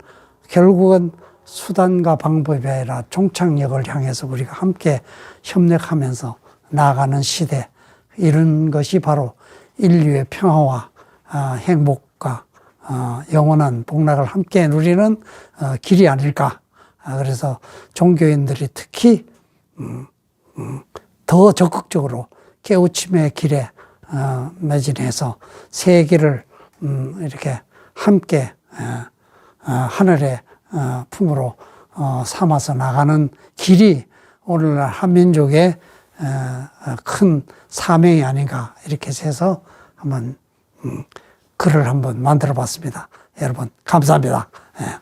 결국은 수단과 방법이 아니라 종착역을 향해서 우리가 함께 협력하면서 나아가는 시대 이런 것이 바로 인류의 평화와 행복과 영원한 복락을 함께 누리는 길이 아닐까. 그래서 종교인들이 특히 더 적극적으로 깨우침의 길에 매진해서 세계를 이렇게 함께 하늘의 품으로 삼아서 나가는 길이 오늘날 한민족의 큰 사명이 아닌가 이렇게 해서 한번 글을 한번 만들어 봤습니다. 여러분 감사합니다. 예.